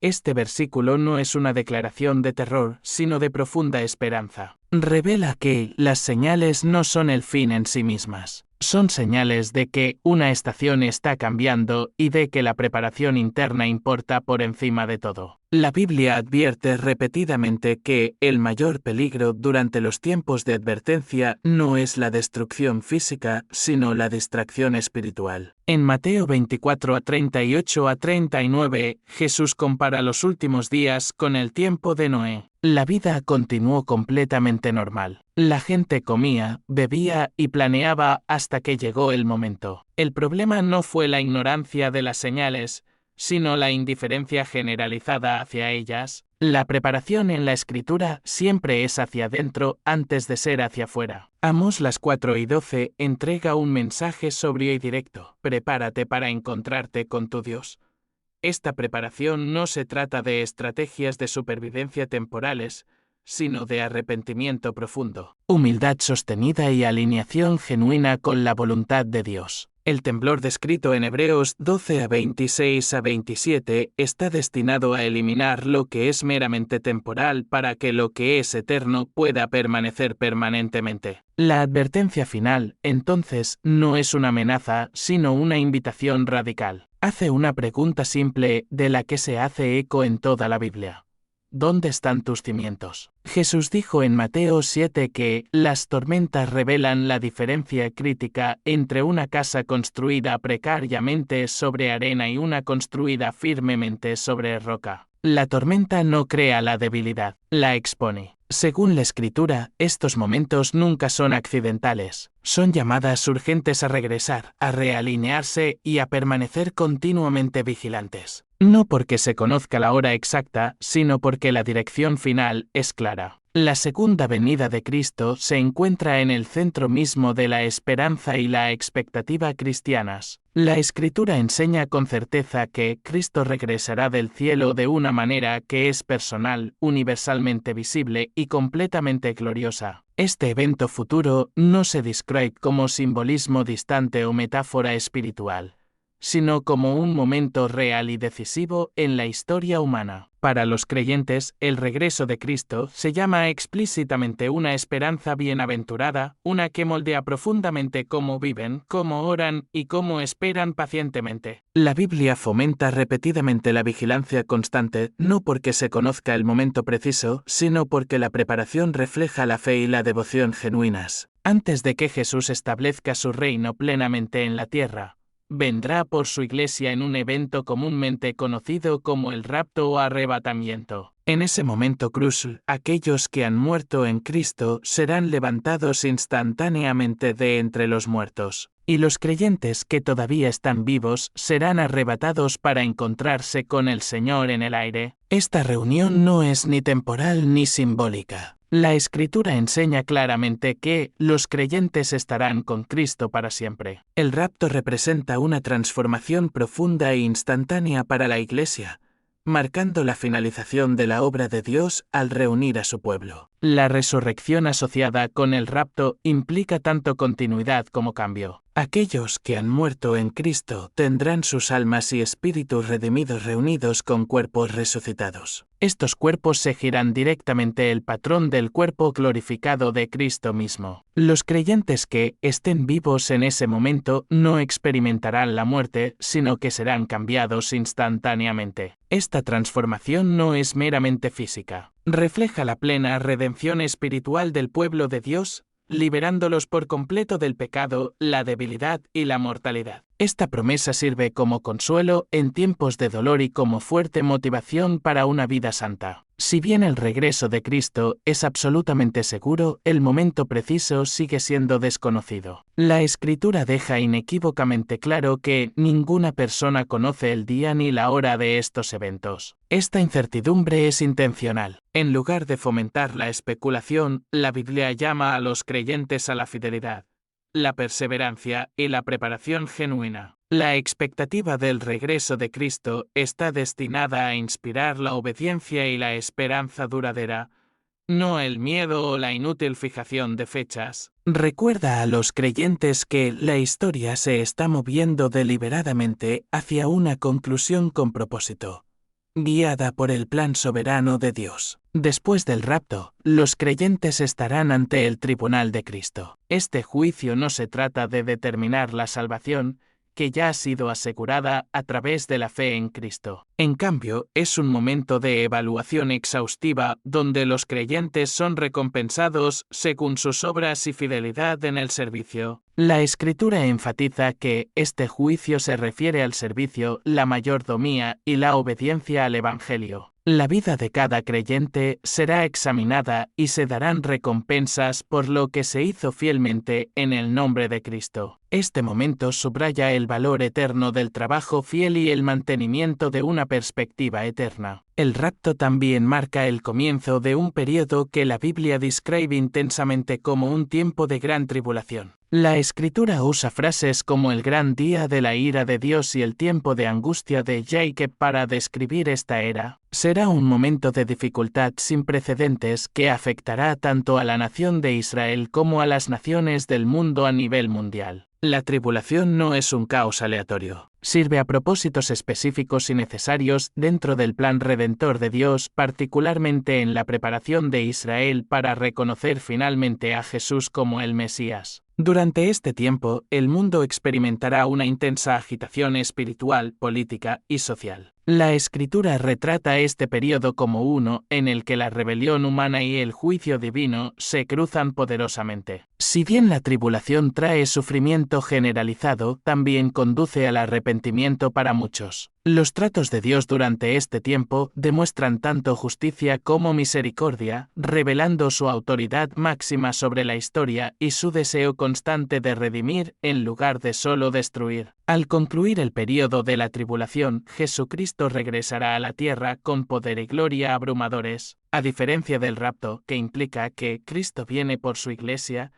Este versículo no es una declaración de terror, sino de profunda esperanza. Revela que las señales no son el fin en sí mismas. Son señales de que una estación está cambiando y de que la preparación interna importa por encima de todo. La Biblia advierte repetidamente que el mayor peligro durante los tiempos de advertencia no es la destrucción física, sino la distracción espiritual. En Mateo 24 38 a 39, Jesús compara los últimos días con el tiempo de Noé. La vida continuó completamente normal. La gente comía, bebía y planeaba hasta que llegó el momento. El problema no fue la ignorancia de las señales, sino la indiferencia generalizada hacia ellas. La preparación en la Escritura siempre es hacia adentro antes de ser hacia afuera. Amós 4:12 entrega un mensaje sobrio y directo: prepárate para encontrarte con tu Dios. Esta preparación no se trata de estrategias de supervivencia temporales, sino de arrepentimiento profundo, humildad sostenida y alineación genuina con la voluntad de Dios. El temblor descrito en Hebreos 12 a 26 a 27 está destinado a eliminar lo que es meramente temporal para que lo que es eterno pueda permanecer permanentemente. La advertencia final, entonces, no es una amenaza, sino una invitación radical. Hace una pregunta simple de la que se hace eco en toda la Biblia: ¿dónde están tus cimientos? Jesús dijo en Mateo 7 que las tormentas revelan la diferencia crítica entre una casa construida precariamente sobre arena y una construida firmemente sobre roca. La tormenta no crea la debilidad, la expone. Según la Escritura, estos momentos nunca son accidentales. Son llamadas urgentes a regresar, a realinearse y a permanecer continuamente vigilantes. No porque se conozca la hora exacta, sino porque la dirección final es clara. La segunda venida de Cristo se encuentra en el centro mismo de la esperanza y la expectativa cristianas. La Escritura enseña con certeza que Cristo regresará del cielo de una manera que es personal, universalmente visible y completamente gloriosa. Este evento futuro no se describe como simbolismo distante o metáfora espiritual, sino como un momento real y decisivo en la historia humana. Para los creyentes, el regreso de Cristo se llama explícitamente una esperanza bienaventurada, una que moldea profundamente cómo viven, cómo oran y cómo esperan pacientemente. La Biblia fomenta repetidamente la vigilancia constante, no porque se conozca el momento preciso, sino porque la preparación refleja la fe y la devoción genuinas. Antes de que Jesús establezca su reino plenamente en la tierra, vendrá por su iglesia en un evento comúnmente conocido como el rapto o arrebatamiento. En ese momento crucial, aquellos que han muerto en Cristo serán levantados instantáneamente de entre los muertos, y los creyentes que todavía están vivos serán arrebatados para encontrarse con el Señor en el aire. Esta reunión no es ni temporal ni simbólica. La Escritura enseña claramente que los creyentes estarán con Cristo para siempre. El rapto representa una transformación profunda e instantánea para la Iglesia, marcando la finalización de la obra de Dios al reunir a su pueblo. La resurrección asociada con el rapto implica tanto continuidad como cambio. Aquellos que han muerto en Cristo tendrán sus almas y espíritus redimidos reunidos con cuerpos resucitados. Estos cuerpos seguirán directamente el patrón del cuerpo glorificado de Cristo mismo. Los creyentes que estén vivos en ese momento no experimentarán la muerte, sino que serán cambiados instantáneamente. Esta transformación no es meramente física. Refleja la plena redención espiritual del pueblo de Dios, liberándolos por completo del pecado, la debilidad y la mortalidad. Esta promesa sirve como consuelo en tiempos de dolor y como fuerte motivación para una vida santa. Si bien el regreso de Cristo es absolutamente seguro, el momento preciso sigue siendo desconocido. La Escritura deja inequívocamente claro que ninguna persona conoce el día ni la hora de estos eventos. Esta incertidumbre es intencional. En lugar de fomentar la especulación, la Biblia llama a los creyentes a la fidelidad, la perseverancia y la preparación genuina. La expectativa del regreso de Cristo está destinada a inspirar la obediencia y la esperanza duradera, no el miedo o la inútil fijación de fechas. Recuerda a los creyentes que la historia se está moviendo deliberadamente hacia una conclusión con propósito, guiada por el plan soberano de Dios. Después del rapto, los creyentes estarán ante el tribunal de Cristo. Este juicio no se trata de determinar la salvación, que ya ha sido asegurada a través de la fe en Cristo. En cambio, es un momento de evaluación exhaustiva donde los creyentes son recompensados según sus obras y fidelidad en el servicio. La Escritura enfatiza que este juicio se refiere al servicio, la mayordomía y la obediencia al Evangelio. La vida de cada creyente será examinada y se darán recompensas por lo que se hizo fielmente en el nombre de Cristo. Este momento subraya el valor eterno del trabajo fiel y el mantenimiento de una perspectiva eterna. El rapto también marca el comienzo de un periodo que la Biblia describe intensamente como un tiempo de gran tribulación. La Escritura usa frases como el gran día de la ira de Dios y el tiempo de angustia de Jacob para describir esta era. Será un momento de dificultad sin precedentes que afectará tanto a la nación de Israel como a las naciones del mundo a nivel mundial. La tribulación no es un caos aleatorio. Sirve a propósitos específicos y necesarios dentro del plan redentor de Dios, particularmente en la preparación de Israel para reconocer finalmente a Jesús como el Mesías. Durante este tiempo, el mundo experimentará una intensa agitación espiritual, política y social. La Escritura retrata este periodo como uno en el que la rebelión humana y el juicio divino se cruzan poderosamente. Si bien la tribulación trae sufrimiento generalizado, también conduce al arrepentimiento para muchos. Los tratos de Dios durante este tiempo demuestran tanto justicia como misericordia, revelando su autoridad máxima sobre la historia y su deseo constante de redimir en lugar de solo destruir. Al concluir el período de la tribulación, Jesucristo regresará a la tierra con poder y gloria abrumadores. A diferencia del rapto, que implica que Cristo viene por su iglesia,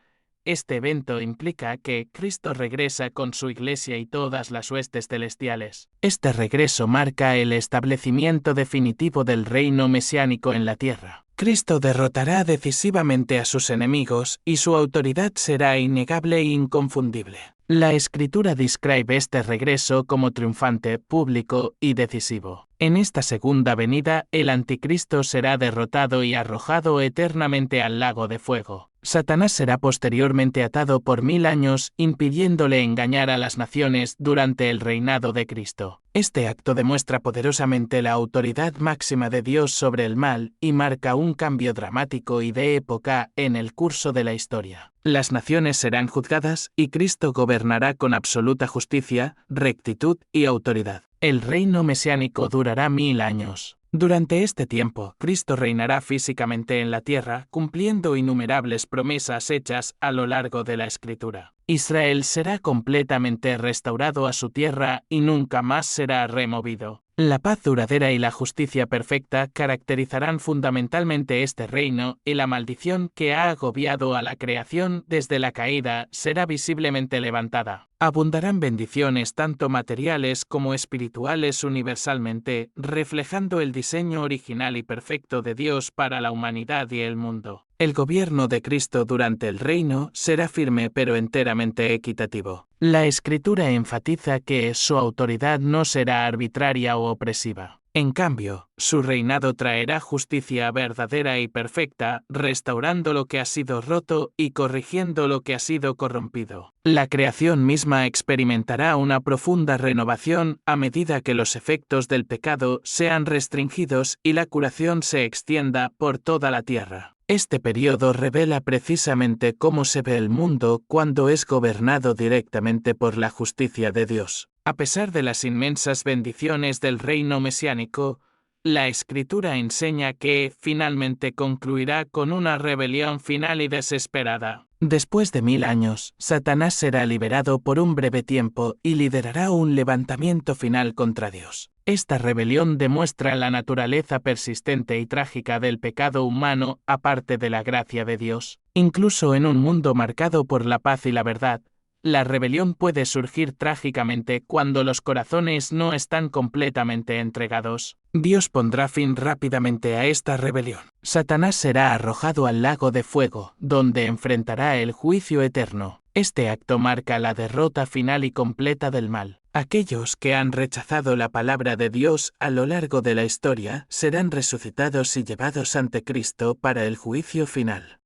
este evento implica que Cristo regresa con su iglesia y todas las huestes celestiales. Este regreso marca el establecimiento definitivo del reino mesiánico en la tierra. Cristo derrotará decisivamente a sus enemigos y su autoridad será innegable e inconfundible. La Escritura describe este regreso como triunfante, público y decisivo. En esta segunda venida, el anticristo será derrotado y arrojado eternamente al lago de fuego. Satanás será posteriormente atado por 1000 años, impidiéndole engañar a las naciones durante el reinado de Cristo. Este acto demuestra poderosamente la autoridad máxima de Dios sobre el mal y marca un cambio dramático y de época en el curso de la historia. Las naciones serán juzgadas y Cristo gobernará con absoluta justicia, rectitud y autoridad. El reino mesiánico durará 1000 años. Durante este tiempo, Cristo reinará físicamente en la tierra, cumpliendo innumerables promesas hechas a lo largo de la Escritura. Israel será completamente restaurado a su tierra y nunca más será removido. La paz duradera y la justicia perfecta caracterizarán fundamentalmente este reino, y la maldición que ha agobiado a la creación desde la caída será visiblemente levantada. Abundarán bendiciones tanto materiales como espirituales universalmente, reflejando el diseño original y perfecto de Dios para la humanidad y el mundo. El gobierno de Cristo durante el reino será firme pero enteramente equitativo. La Escritura enfatiza que su autoridad no será arbitraria o opresiva. En cambio, su reinado traerá justicia verdadera y perfecta, restaurando lo que ha sido roto y corrigiendo lo que ha sido corrompido. La creación misma experimentará una profunda renovación a medida que los efectos del pecado sean restringidos y la curación se extienda por toda la tierra. Este periodo revela precisamente cómo se ve el mundo cuando es gobernado directamente por la justicia de Dios. A pesar de las inmensas bendiciones del reino mesiánico, la Escritura enseña que finalmente concluirá con una rebelión final y desesperada. Después de 1000 años, Satanás será liberado por un breve tiempo y liderará un levantamiento final contra Dios. Esta rebelión demuestra la naturaleza persistente y trágica del pecado humano aparte de la gracia de Dios. Incluso en un mundo marcado por la paz y la verdad, la rebelión puede surgir trágicamente cuando los corazones no están completamente entregados. Dios pondrá fin rápidamente a esta rebelión. Satanás será arrojado al lago de fuego, donde enfrentará el juicio eterno. Este acto marca la derrota final y completa del mal. Aquellos que han rechazado la palabra de Dios a lo largo de la historia serán resucitados y llevados ante Cristo para el juicio final.